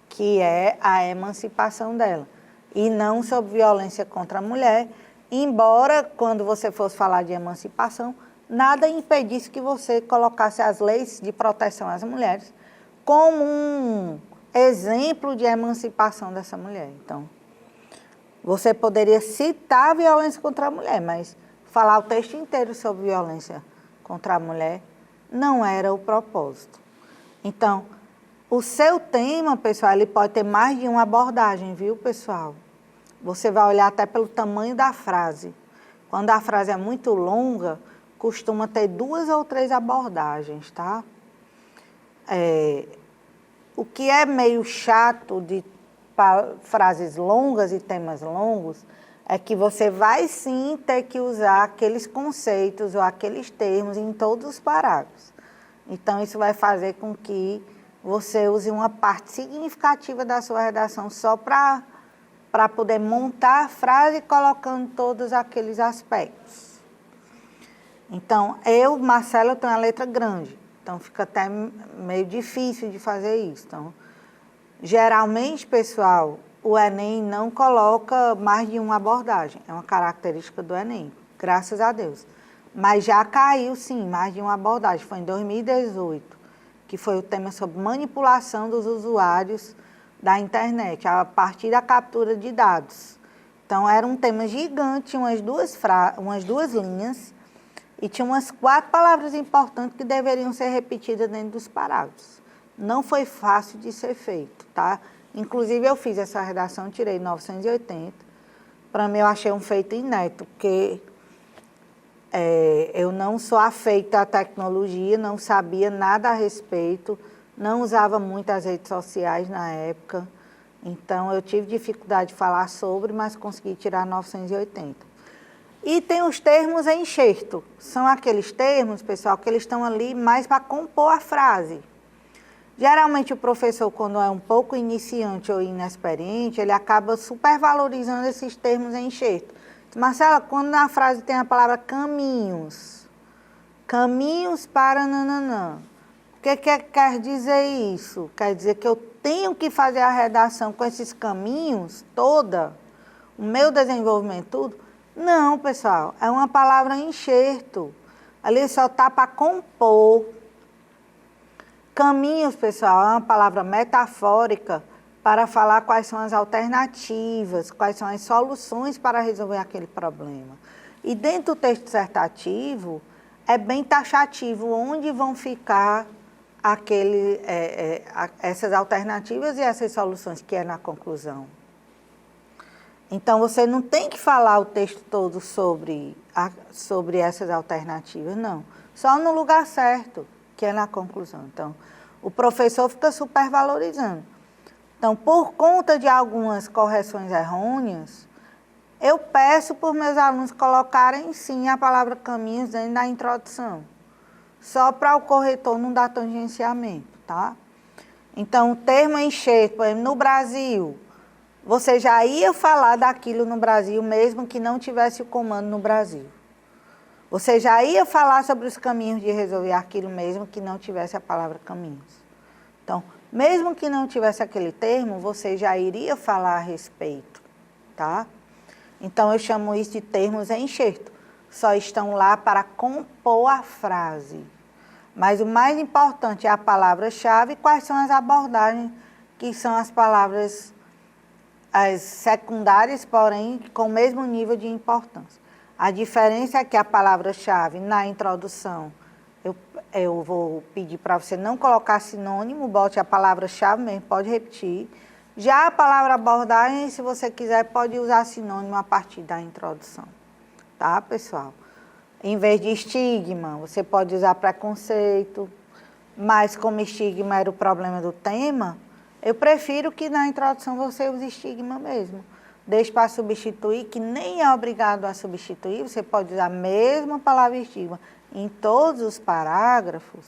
que é a emancipação dela. E não sobre violência contra a mulher, embora, quando você fosse falar de emancipação, nada impedisse que você colocasse as leis de proteção às mulheres como um exemplo de emancipação dessa mulher. Então, você poderia citar a violência contra a mulher, mas falar o texto inteiro sobre violência contra a mulher não era o propósito. Então, o seu tema, pessoal, ele pode ter mais de uma abordagem, viu, pessoal? Você vai olhar até pelo tamanho da frase. Quando a frase é muito longa, costuma ter 2 ou 3 abordagens, tá? O que é meio chato de frases longas e temas longos é que você vai sim ter que usar aqueles conceitos ou aqueles termos em todos os parágrafos. Então, isso vai fazer com que você use uma parte significativa da sua redação só para poder montar a frase colocando todos aqueles aspectos. Então, Marcela, eu tenho a letra grande, então fica até meio difícil de fazer isso. Então, geralmente, pessoal, o Enem não coloca mais de uma abordagem, é uma característica do Enem, graças a Deus. Mas já caiu, sim, mais de uma abordagem, foi em 2018, que foi o tema sobre manipulação dos usuários da internet, a partir da captura de dados. Então, era um tema gigante, umas duas linhas, e tinha umas 4 palavras importantes que deveriam ser repetidas dentro dos parágrafos. Não foi fácil de ser feito, tá? Inclusive, eu fiz essa redação, tirei 980. Para mim, eu achei um feito inédito, porque eu não sou afeita à tecnologia, não sabia nada a respeito, não usava muito as redes sociais na época. Então, eu tive dificuldade de falar sobre, mas consegui tirar 980. E tem os termos em enxerto. São aqueles termos, pessoal, que eles estão ali mais para compor a frase. Geralmente o professor, quando é um pouco iniciante ou inexperiente, ele acaba supervalorizando esses termos em enxerto. Marcela, quando na frase tem a palavra caminhos, caminhos para nananã, o que quer dizer isso? Quer dizer que eu tenho que fazer a redação com esses caminhos toda, o meu desenvolvimento tudo? Não, pessoal, é uma palavra enxerto. Ali só está para compor. Caminhos, pessoal, é uma palavra metafórica para falar quais são as alternativas, quais são as soluções para resolver aquele problema. E dentro do texto dissertativo, é bem taxativo onde vão ficar essas alternativas e essas soluções, que é na conclusão. Então, você não tem que falar o texto todo sobre essas alternativas, não. Só no lugar certo, que é na conclusão. Então, o professor fica supervalorizando. Então, por conta de algumas correções errôneas, eu peço para os meus alunos colocarem, sim, a palavra caminhos dentro da introdução. Só para o corretor não dar tangenciamento, tá? Então, o termo enxerto, por exemplo, no Brasil, você já ia falar daquilo no Brasil, mesmo que não tivesse o comando no Brasil. Você já ia falar sobre os caminhos de resolver aquilo, mesmo que não tivesse a palavra caminhos. Então, mesmo que não tivesse aquele termo, você já iria falar a respeito, tá? Então, eu chamo isso de termos em enxerto. Só estão lá para compor a frase. Mas o mais importante é a palavra-chave e quais são as abordagens, que são as palavras as secundárias, porém, com o mesmo nível de importância. A diferença é que a palavra-chave, na introdução, eu vou pedir para você não colocar sinônimo, bote a palavra-chave mesmo, pode repetir. Já a palavra abordagem, se você quiser, pode usar sinônimo a partir da introdução. Tá, pessoal? Em vez de estigma, você pode usar preconceito, mas como estigma era o problema do tema, eu prefiro que na introdução você use estigma mesmo. Deixe para substituir, que nem é obrigado a substituir, você pode usar a mesma palavra estigma em todos os parágrafos.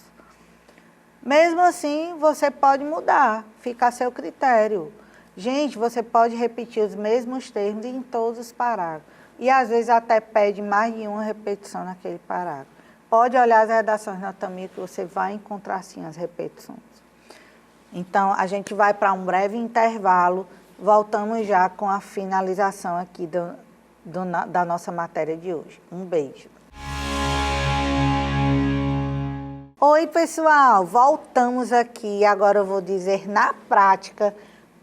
Mesmo assim, você pode mudar, fica a seu critério. Gente, você pode repetir os mesmos termos em todos os parágrafos. E às vezes até pede mais de uma repetição naquele parágrafo. Pode olhar as redações na Tamir que você vai encontrar sim as repetições. Então, a gente vai para um breve intervalo, voltamos já com a finalização aqui da nossa matéria de hoje. Um beijo. Oi, pessoal, voltamos aqui. Agora eu vou dizer na prática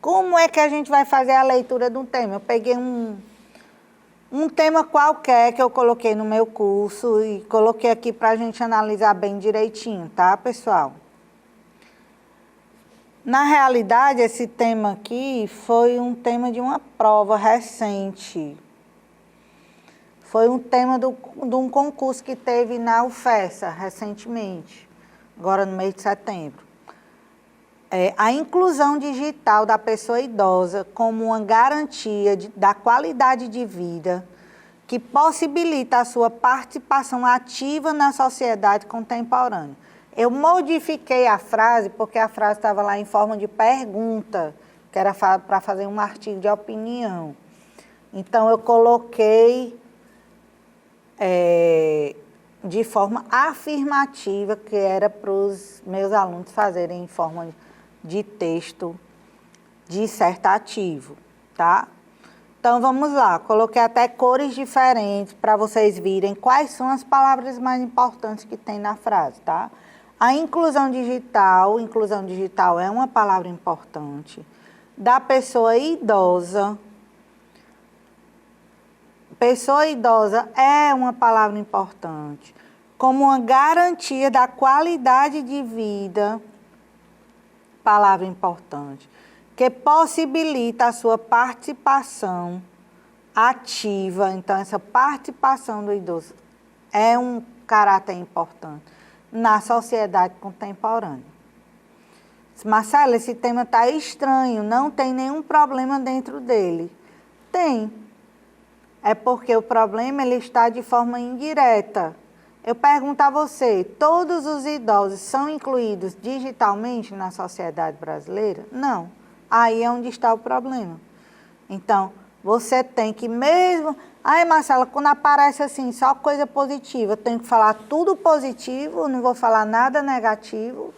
como é que a gente vai fazer a leitura de um tema. Eu peguei um tema qualquer que eu coloquei no meu curso e coloquei aqui para a gente analisar bem direitinho, tá, pessoal? Na realidade, esse tema aqui foi um tema de uma prova recente. Foi um tema de um concurso que teve na UFESA recentemente, agora no mês de setembro. A inclusão digital da pessoa idosa como uma garantia da qualidade de vida que possibilita a sua participação ativa na sociedade contemporânea. Eu modifiquei a frase porque a frase estava lá em forma de pergunta, que era para fazer um artigo de opinião. Então, eu coloquei de forma afirmativa, que era para os meus alunos fazerem em forma de texto dissertativo, tá? Então, vamos lá. Coloquei até cores diferentes para vocês virem quais são as palavras mais importantes que tem na frase, tá? A inclusão digital é uma palavra importante. Da pessoa idosa. Pessoa idosa é uma palavra importante. Como uma garantia da qualidade de vida, palavra importante, que possibilita a sua participação ativa. Então, essa participação do idoso é um caráter importante na sociedade contemporânea. Marcela, esse tema está estranho, não tem nenhum problema dentro dele. Tem. É porque o problema ele está de forma indireta. Eu pergunto a você, todos os idosos são incluídos digitalmente na sociedade brasileira? Não. Aí é onde está o problema. Então, você tem que mesmo... Ai, Marcela, quando aparece assim, só coisa positiva, eu tenho que falar tudo positivo, não vou falar nada negativo.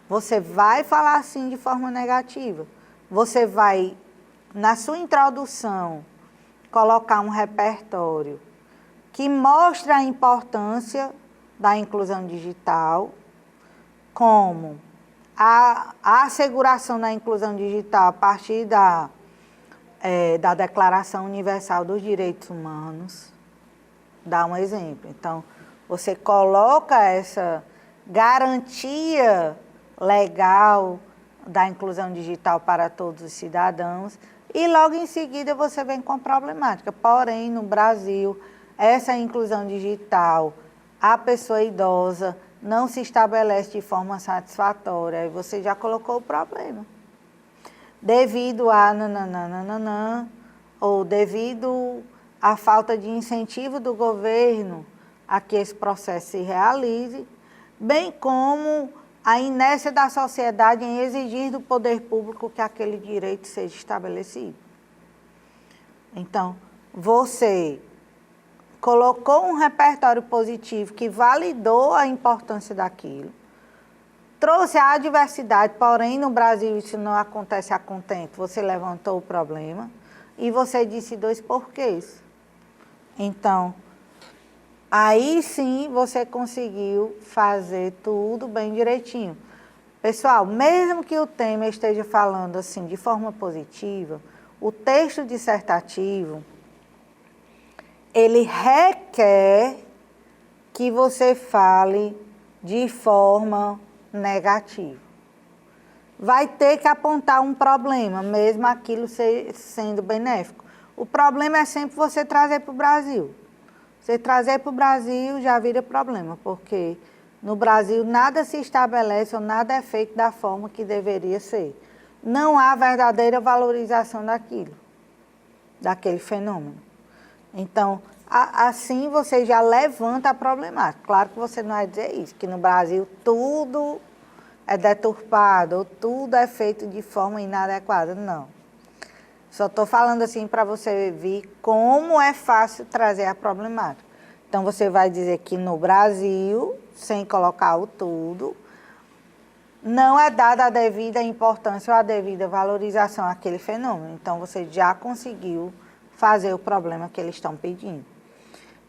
Você vai falar assim de forma negativa. Você vai, na sua introdução, colocar um repertório que mostra a importância da inclusão digital, como a asseguração da inclusão digital a partir da Declaração Universal dos Direitos Humanos. Dá um exemplo. Então, você coloca essa garantia legal da inclusão digital para todos os cidadãos e logo em seguida você vem com a problemática. Porém, no Brasil, essa inclusão digital, a pessoa idosa não se estabelece de forma satisfatória. Aí você já colocou o problema. Devido a nananana, ou devido à falta de incentivo do governo a que esse processo se realize, bem como a inércia da sociedade em exigir do poder público que aquele direito seja estabelecido. Então, você colocou um repertório positivo que validou a importância daquilo, trouxe a adversidade, porém no Brasil isso não acontece a contento, você levantou o problema e você disse 2 porquês. Então, aí sim você conseguiu fazer tudo bem direitinho. Pessoal, mesmo que o tema esteja falando assim de forma positiva, o texto dissertativo, ele requer que você fale de forma negativa. Vai ter que apontar um problema, mesmo aquilo sendo benéfico. O problema é sempre você trazer para o Brasil. Você trazer para o Brasil já vira problema, porque no Brasil nada se estabelece ou nada é feito da forma que deveria ser. Não há verdadeira valorização daquele fenômeno. Então, assim você já levanta a problemática. Claro que você não vai dizer isso, que no Brasil tudo é deturpado, ou tudo é feito de forma inadequada. Não. Só estou falando assim para você ver como é fácil trazer a problemática. Então, você vai dizer que no Brasil, sem colocar o tudo, não é dada a devida importância ou a devida valorização àquele fenômeno. Então, você já conseguiu fazer o problema que eles estão pedindo.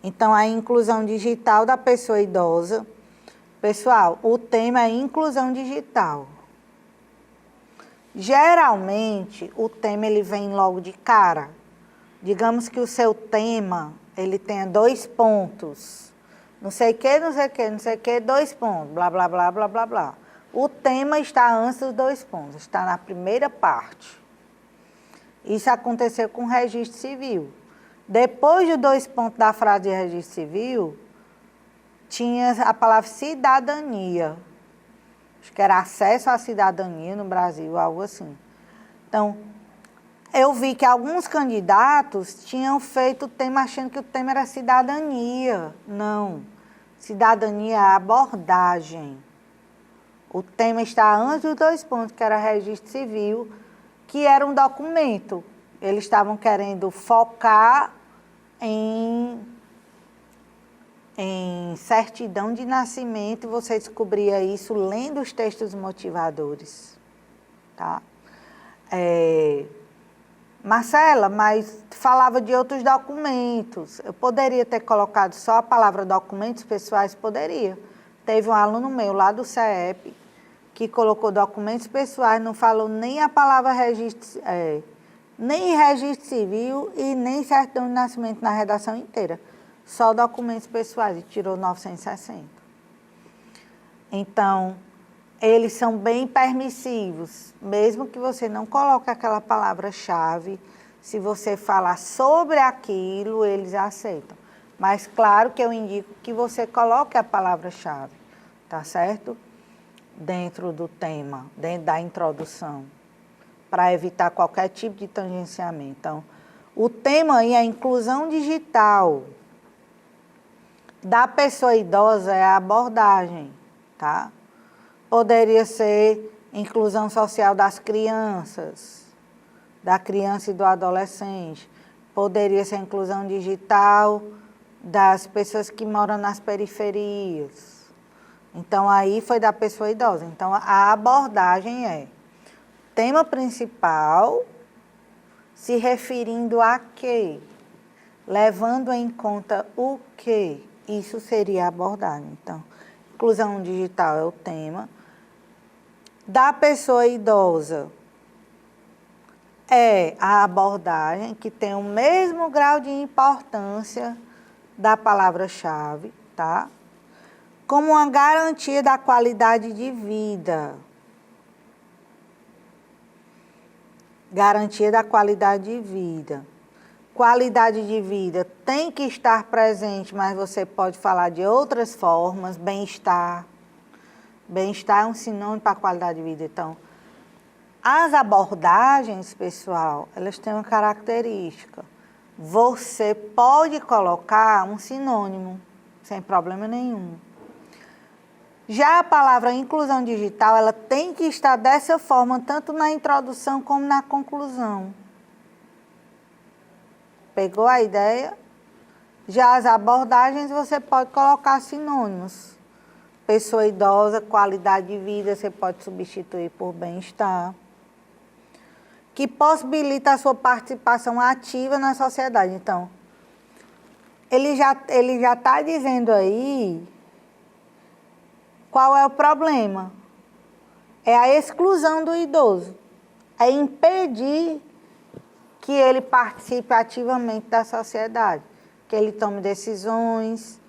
Então, a inclusão digital da pessoa idosa. Pessoal, o tema é inclusão digital. Geralmente, o tema ele vem logo de cara. Digamos que o seu tema, ele tenha 2 pontos. Não sei o que, não sei o que, não sei o que, 2 pontos. Blá, blá, blá, blá, blá, blá. O tema está antes dos 2 pontos, está na primeira parte. Isso aconteceu com o registro civil. Depois dos 2 pontos da frase de registro civil, tinha a palavra cidadania. Acho que era acesso à cidadania no Brasil, algo assim. Então, eu vi que alguns candidatos tinham feito o tema achando que o tema era cidadania. Não. cidadania é a abordagem. O tema está antes dos 2 pontos, que era registro civil, que era um documento. Eles estavam querendo focar em certidão de nascimento, e você descobria isso lendo os textos motivadores. Tá? Marcela, mas falava de outros documentos. Eu poderia ter colocado só a palavra documentos pessoais? Poderia. Teve um aluno meu lá do CEP que colocou documentos pessoais, não falou nem a palavra nem registro civil e nem certidão de nascimento na redação inteira. Só documentos pessoais e tirou 960. Então, eles são bem permissivos, mesmo que você não coloque aquela palavra-chave, se você falar sobre aquilo, eles aceitam. Mas claro que eu indico que você coloque a palavra-chave, tá certo? Dentro do tema, dentro da introdução, para evitar qualquer tipo de tangenciamento. Então, o tema aí é a inclusão digital da pessoa idosa, é a abordagem, tá? Poderia ser inclusão social das crianças, da criança e do adolescente. Poderia ser inclusão digital das pessoas que moram nas periferias. Então, aí foi da pessoa idosa. Então, a abordagem é tema principal, se referindo a quê? Levando em conta o quê? Isso seria a abordagem. Então, inclusão digital é o tema. Da pessoa idosa é a abordagem que tem o mesmo grau de importância da palavra-chave, tá? Como uma garantia da qualidade de vida. Garantia da qualidade de vida. Qualidade de vida tem que estar presente, mas você pode falar de outras formas. Bem-estar. Bem-estar é um sinônimo para qualidade de vida. Então, as abordagens, pessoal, elas têm uma característica. Você pode colocar um sinônimo, sem problema nenhum. Já a palavra inclusão digital, ela tem que estar dessa forma, tanto na introdução como na conclusão. Pegou a ideia? Já as abordagens, você pode colocar sinônimos. Pessoa idosa, qualidade de vida, você pode substituir por bem-estar. Que possibilita a sua participação ativa na sociedade. Então, ele já está dizendo aí qual é o problema. É a exclusão do idoso. É impedir que ele participe ativamente da sociedade. Que ele tome decisões,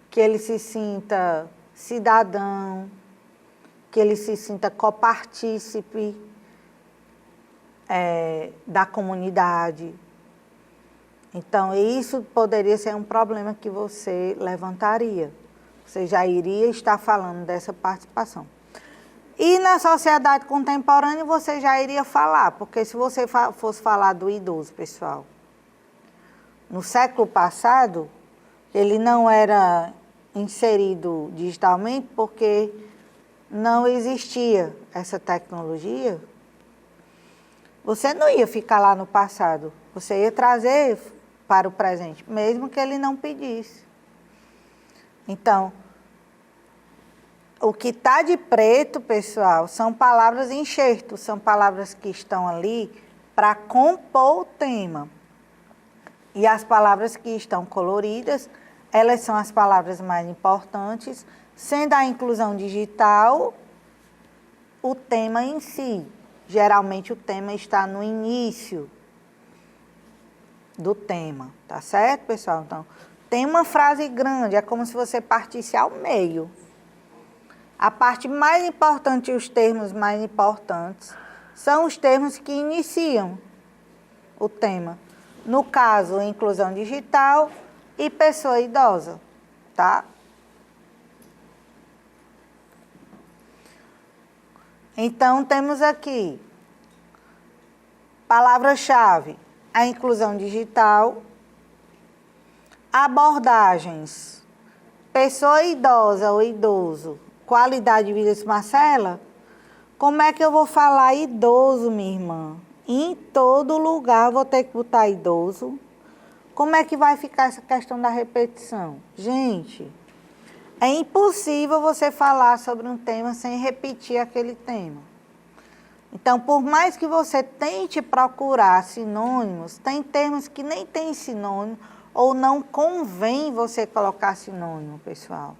que ele se sinta cidadão, que ele se sinta copartícipe da comunidade. Então, isso poderia ser um problema que você levantaria. Você já iria estar falando dessa participação. E na sociedade contemporânea você já iria falar, porque se você fosse falar do idoso, pessoal, no século passado, ele não era inserido digitalmente porque não existia essa tecnologia. Você não ia ficar lá no passado, você ia trazer para o presente, mesmo que ele não pedisse. Então, o que está de preto, pessoal, são palavras enxertos, são palavras que estão ali para compor o tema. E as palavras que estão coloridas, elas são as palavras mais importantes, sendo a inclusão digital o tema em si. Geralmente o tema está no início do tema, tá certo, pessoal? Então, tem uma frase grande, é como se você partisse ao meio. A parte mais importante e os termos mais importantes são os termos que iniciam o tema. No caso, inclusão digital e pessoa idosa, tá? Então, temos aqui palavra-chave, a inclusão digital, abordagens, pessoa idosa ou idoso, qualidade de vida, disse Marcela, como é que eu vou falar idoso, minha irmã? Em todo lugar eu vou ter que botar idoso. Como é que vai ficar essa questão da repetição? Gente, é impossível você falar sobre um tema sem repetir aquele tema. Então, por mais que você tente procurar sinônimos, tem termos que nem tem sinônimo ou não convém você colocar sinônimo, pessoal.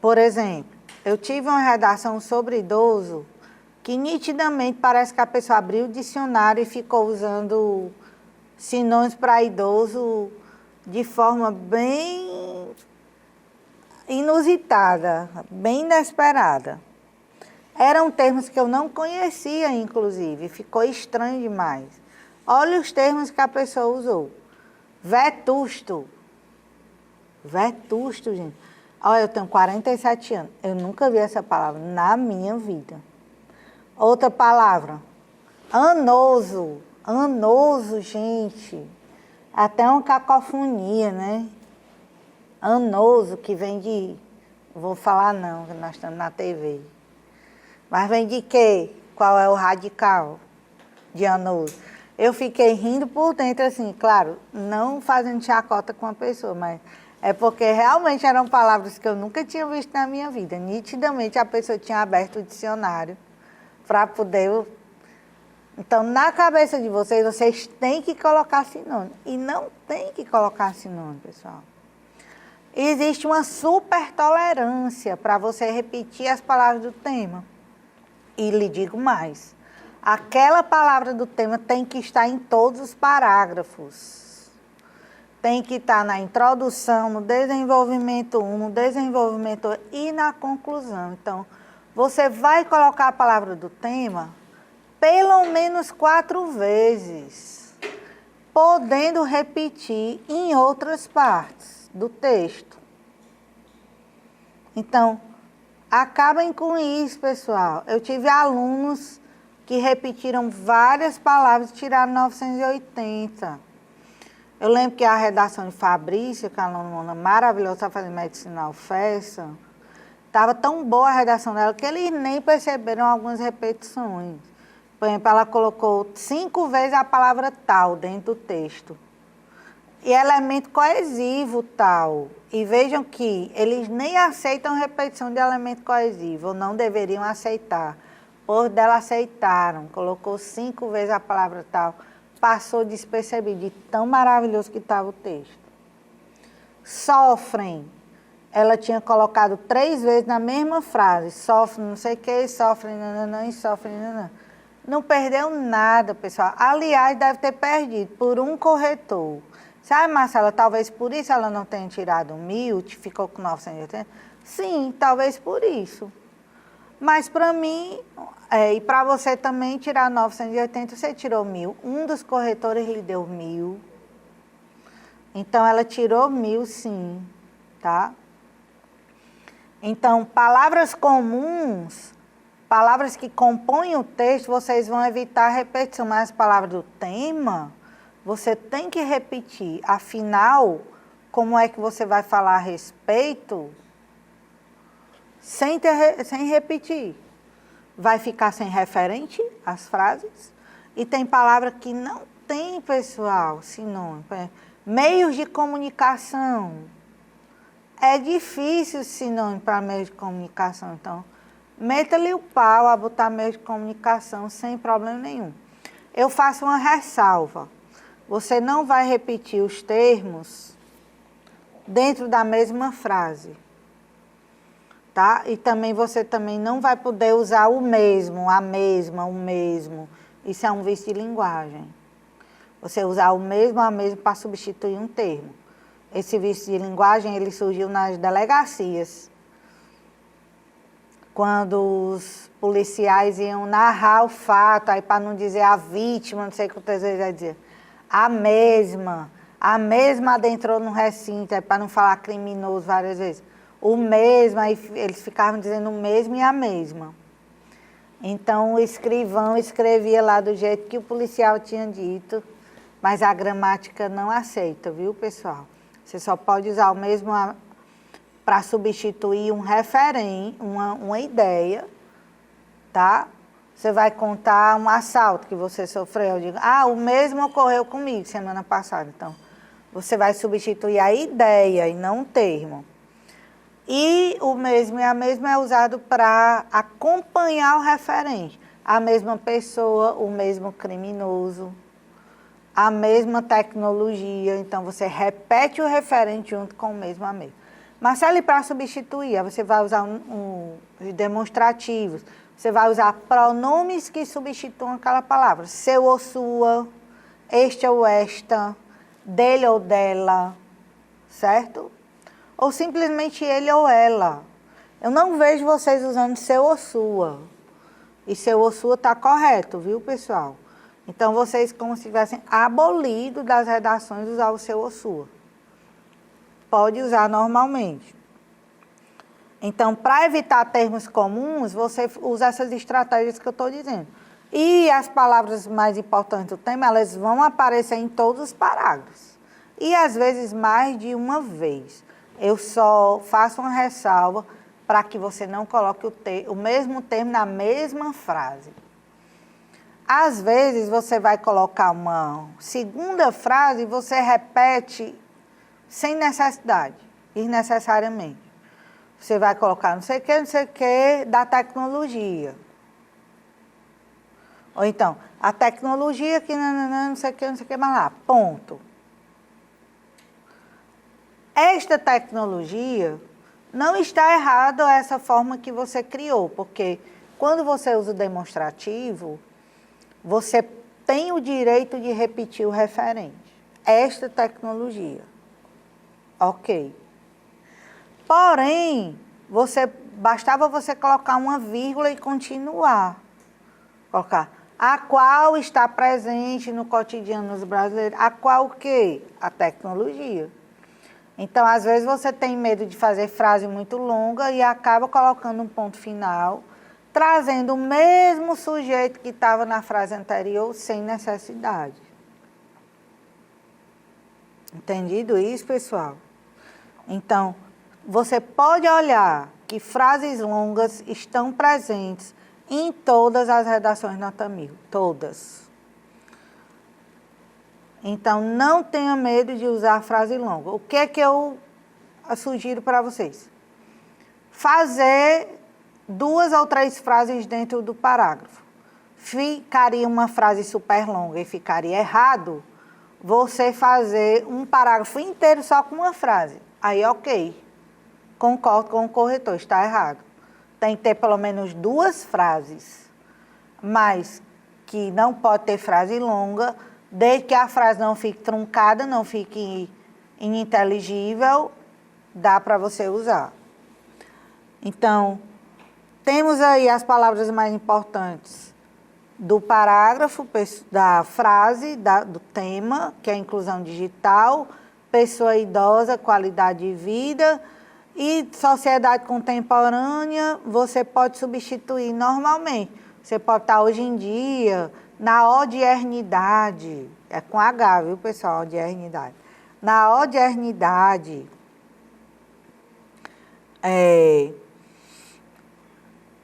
Por exemplo, eu tive uma redação sobre idoso que nitidamente parece que a pessoa abriu o dicionário e ficou usando sinônimos para idoso de forma bem inusitada, bem inesperada. Eram termos que eu não conhecia, inclusive, ficou estranho demais. Olha os termos que a pessoa usou. Vetusto. Vetusto, gente. Olha, eu tenho 47 anos. Eu nunca vi essa palavra na minha vida. Outra palavra. Anoso. Anoso, gente. Até uma cacofonia, né? Anoso, que vem de... Vou falar não, que nós estamos na TV. Mas vem de quê? Qual é o radical de anoso? Eu fiquei rindo por dentro, assim, claro, não fazendo chacota com a pessoa, mas é porque realmente eram palavras que eu nunca tinha visto na minha vida. Nitidamente a pessoa tinha aberto o dicionário para poder... Então, na cabeça de vocês, vocês têm que colocar sinônimo. E não tem que colocar sinônimo, pessoal. Existe uma super tolerância para você repetir as palavras do tema. E lhe digo mais, aquela palavra do tema tem que estar em todos os parágrafos. Tem que estar na introdução, no desenvolvimento 1, no desenvolvimento 2 e na conclusão. Então, você vai colocar a palavra do tema pelo menos 4 vezes, podendo repetir em outras partes do texto. Então, acabem com isso, pessoal. Eu tive alunos que repetiram várias palavras e tiraram 980. Eu lembro que a redação de Fabrícia, que é uma aluna maravilhosa, está fazendo medicinal festa, estava tão boa a redação dela que eles nem perceberam algumas repetições. Por exemplo, ela colocou 5 vezes a palavra tal dentro do texto. E elemento coesivo tal. E vejam que eles nem aceitam repetição de elemento coesivo, ou não deveriam aceitar. Por dela aceitaram, colocou 5 vezes a palavra tal, passou despercebido, de tão maravilhoso que estava o texto. Sofrem, ela tinha colocado 3 vezes na mesma frase, sofre não sei o que, sofre nananã e sofre nananã. Não perdeu nada, pessoal. Aliás, deve ter perdido por um corretor. Sabe, Marcela, talvez por isso ela não tenha tirado 1.000, ficou com 980? Sim, talvez por isso. Mas para mim, e para você também tirar 980, você tirou 1.000. Um dos corretores lhe deu 1.000. Então, ela tirou 1.000, sim, tá? Então, palavras comuns, palavras que compõem o texto, vocês vão evitar a repetição. Mas as palavras do tema, você tem que repetir. Afinal, como é que você vai falar a respeito sem repetir? Vai ficar sem referente as frases? E tem palavra que não tem, pessoal, sinônimo. Meios de comunicação. É difícil sinônimo para meios de comunicação. Então, meta-lhe o pau a botar meio de comunicação sem problema nenhum. Eu faço uma ressalva. Você não vai repetir os termos dentro da mesma frase. Tá? E também você também não vai poder usar o mesmo, a mesma, o mesmo. Isso é um vício de linguagem. Você usar o mesmo, a mesma para substituir um termo. Esse vício de linguagem, ele surgiu nas delegacias. Quando os policiais iam narrar o fato, aí para não dizer a vítima, não sei quantas vezes vai dizer, a mesma adentrou no recinto, aí para não falar criminoso várias vezes. O mesmo, aí eles ficavam dizendo o mesmo e a mesma. Então o escrivão escrevia lá do jeito que o policial tinha dito, mas a gramática não aceita, viu, pessoal? Você só pode usar o mesmo para substituir um referente, uma ideia, tá? Você vai contar um assalto que você sofreu. Eu digo, o mesmo ocorreu comigo semana passada. Então, você vai substituir a ideia e não o termo. E o mesmo e a mesma é usado para acompanhar o referente. A mesma pessoa, o mesmo criminoso, a mesma tecnologia. Então, você repete o referente junto com o mesmo a mesma. Marcelo, para substituir, você vai usar os demonstrativos. Você vai usar pronomes que substituam aquela palavra. Seu ou sua, este ou esta, dele ou dela, certo? Ou simplesmente ele ou ela. Eu não vejo vocês usando seu ou sua. E seu ou sua está correto, viu, pessoal? Então, vocês como se tivessem abolido das redações usar o seu ou sua. Pode usar normalmente. Então, para evitar termos comuns, você usa essas estratégias que eu estou dizendo. E as palavras mais importantes do tema, elas vão aparecer em todos os parágrafos. E, às vezes, mais de uma vez. Eu só faço uma ressalva para que você não coloque o mesmo termo na mesma frase. Às vezes, você vai colocar uma segunda frase e você repete sem necessidade, desnecessariamente. Você vai colocar não sei o que da tecnologia. Ou então, a tecnologia que não sei o que mais lá, ponto. Esta tecnologia não está errada essa forma que você criou, porque quando você usa o demonstrativo, você tem o direito de repetir o referente. Esta tecnologia. Ok. Porém, bastava você colocar uma vírgula e continuar. Colocar a qual está presente no cotidiano dos brasileiros. A qual o quê? A tecnologia. Então, às vezes, você tem medo de fazer frase muito longa e acaba colocando um ponto final, trazendo o mesmo sujeito que estava na frase anterior sem necessidade. Entendido isso, pessoal? Então, você pode olhar que frases longas estão presentes em todas as redações Nota 1000, todas. Então, não tenha medo de usar frase longa. O que é que eu sugiro para vocês? Fazer 2 ou 3 frases dentro do parágrafo. Ficaria uma frase super longa e ficaria errado você fazer um parágrafo inteiro só com uma frase. Aí, ok. Concordo com o corretor, está errado. Tem que ter pelo menos 2 frases, mas que não pode ter frase longa, desde que a frase não fique truncada, não fique ininteligível, dá para você usar. Então, temos aí as palavras mais importantes do parágrafo, da frase, do tema, que é a inclusão digital, pessoa idosa, qualidade de vida. E sociedade contemporânea, você pode substituir normalmente. Você pode estar hoje em dia na odiernidade. É com H, viu, pessoal? Odiernidade. Na odiernidade.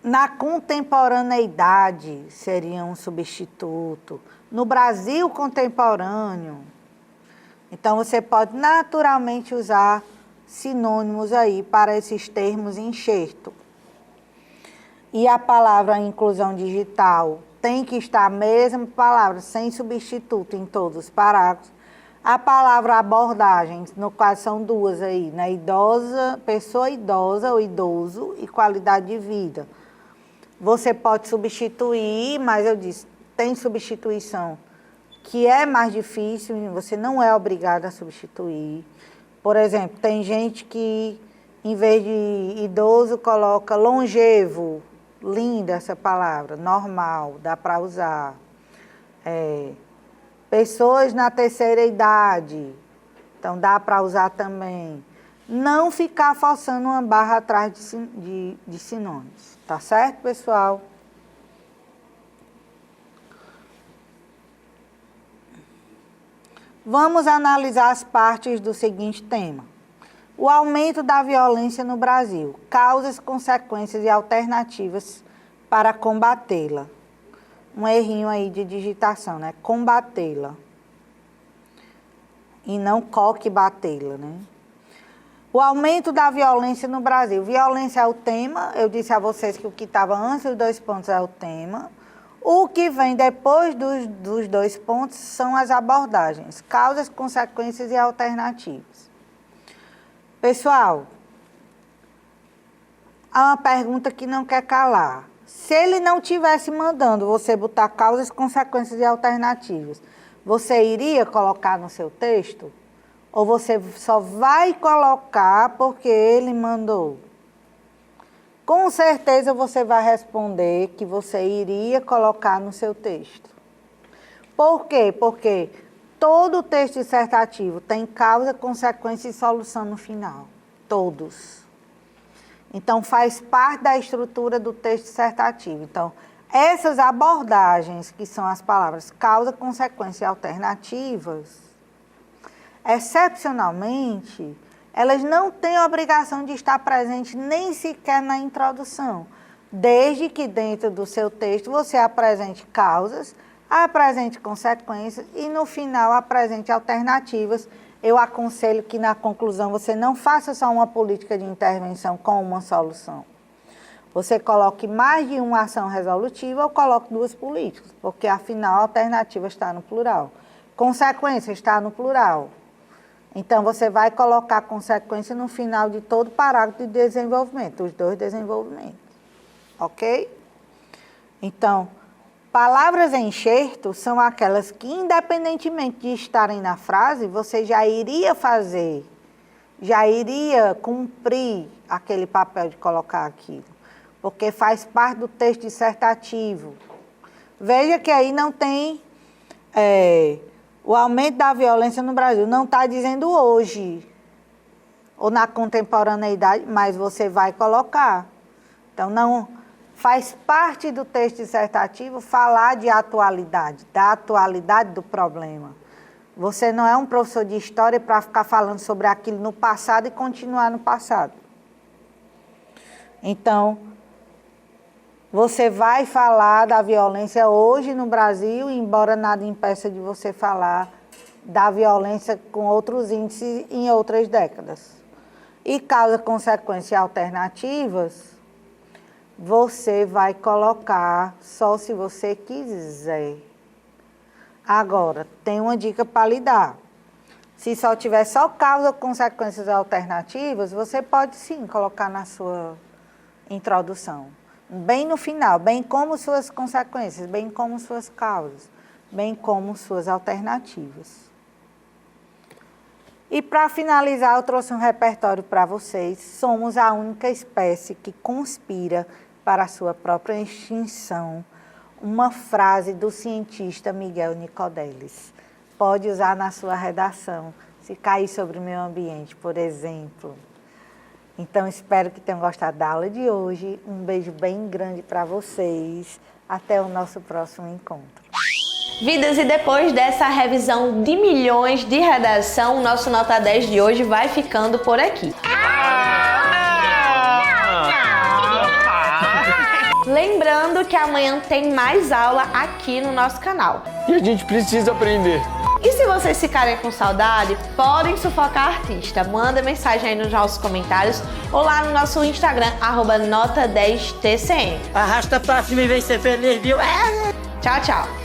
Na contemporaneidade seria um substituto. No Brasil contemporâneo. Então, você pode naturalmente usar sinônimos aí para esses termos em enxerto. E a palavra inclusão digital tem que estar a mesma palavra, sem substituto em todos os parágrafos. A palavra abordagem, no caso são 2 aí, né? Idosa, pessoa idosa ou idoso e qualidade de vida. Você pode substituir, mas eu disse, tem substituição que é mais difícil, você não é obrigado a substituir. Por exemplo, tem gente que, em vez de idoso, coloca longevo. Linda essa palavra, normal, dá para usar. Pessoas na terceira idade, então dá para usar também. Não ficar forçando uma barra atrás de sinônimos. Tá certo, pessoal? Vamos analisar as partes do seguinte tema. O aumento da violência no Brasil, causas, consequências e alternativas para combatê-la. Um errinho aí de digitação, né? Combatê-la. E não batê-la, né? O aumento da violência no Brasil. Violência é o tema. Eu disse a vocês que o que estava antes dos 2 pontos é o tema. O que vem depois dos 2 pontos são as abordagens. Causas, consequências e alternativas. Pessoal, há uma pergunta que não quer calar. Se ele não estivesse mandando você botar causas, consequências e alternativas, você iria colocar no seu texto? Ou você só vai colocar porque ele mandou? Com certeza você vai responder que você iria colocar no seu texto. Por quê? Porque todo texto dissertativo tem causa, consequência e solução no final. Todos. Então, faz parte da estrutura do texto dissertativo. Então, essas abordagens, que são as palavras causa, consequência e alternativas, excepcionalmente, elas não têm a obrigação de estar presentes nem sequer na introdução, desde que dentro do seu texto você apresente causas, apresente consequências e no final apresente alternativas. Eu aconselho que na conclusão você não faça só uma política de intervenção com uma solução. Você coloque mais de uma ação resolutiva ou coloque 2 políticas, porque afinal a alternativa está no plural. Consequência está no plural. Então você vai colocar consequência no final de todo parágrafo de desenvolvimento, os 2 desenvolvimentos. Ok? Então, palavras enxerto são aquelas que, independentemente de estarem na frase, você já iria fazer, já iria cumprir aquele papel de colocar aquilo, porque faz parte do texto dissertativo. Veja que aí não tem o aumento da violência no Brasil, não está dizendo hoje, ou na contemporaneidade, mas você vai colocar. Então, não faz parte do texto dissertativo falar de atualidade, da atualidade do problema. Você não é um professor de história para ficar falando sobre aquilo no passado e continuar no passado. Então, você vai falar da violência hoje no Brasil, embora nada impeça de você falar da violência com outros índices em outras décadas. E causa, consequência e alternativas, você vai colocar só se você quiser. Agora, tem uma dica para lhe dar. Se só tiver só causa, consequências e alternativas, você pode sim colocar na sua introdução. Bem no final, bem como suas consequências, bem como suas causas, bem como suas alternativas. E para finalizar, eu trouxe um repertório para vocês. Somos a única espécie que conspira para a sua própria extinção. Uma frase do cientista Miguel Nicodelis. Pode usar na sua redação, se cair sobre o meio ambiente, por exemplo. Então, espero que tenham gostado da aula de hoje. Um beijo bem grande para vocês. Até o nosso próximo encontro. Vidas, e depois dessa revisão de milhões de redação, o nosso Nota 10 de hoje vai ficando por aqui. Lembrando que amanhã tem mais aula aqui no nosso canal. E a gente precisa aprender. E se vocês ficarem com saudade, podem sufocar artista. Manda mensagem aí nos nossos comentários ou lá no nosso Instagram, @nota10tcm. Arrasta pra cima e vem ser feliz, viu? Tchau, tchau.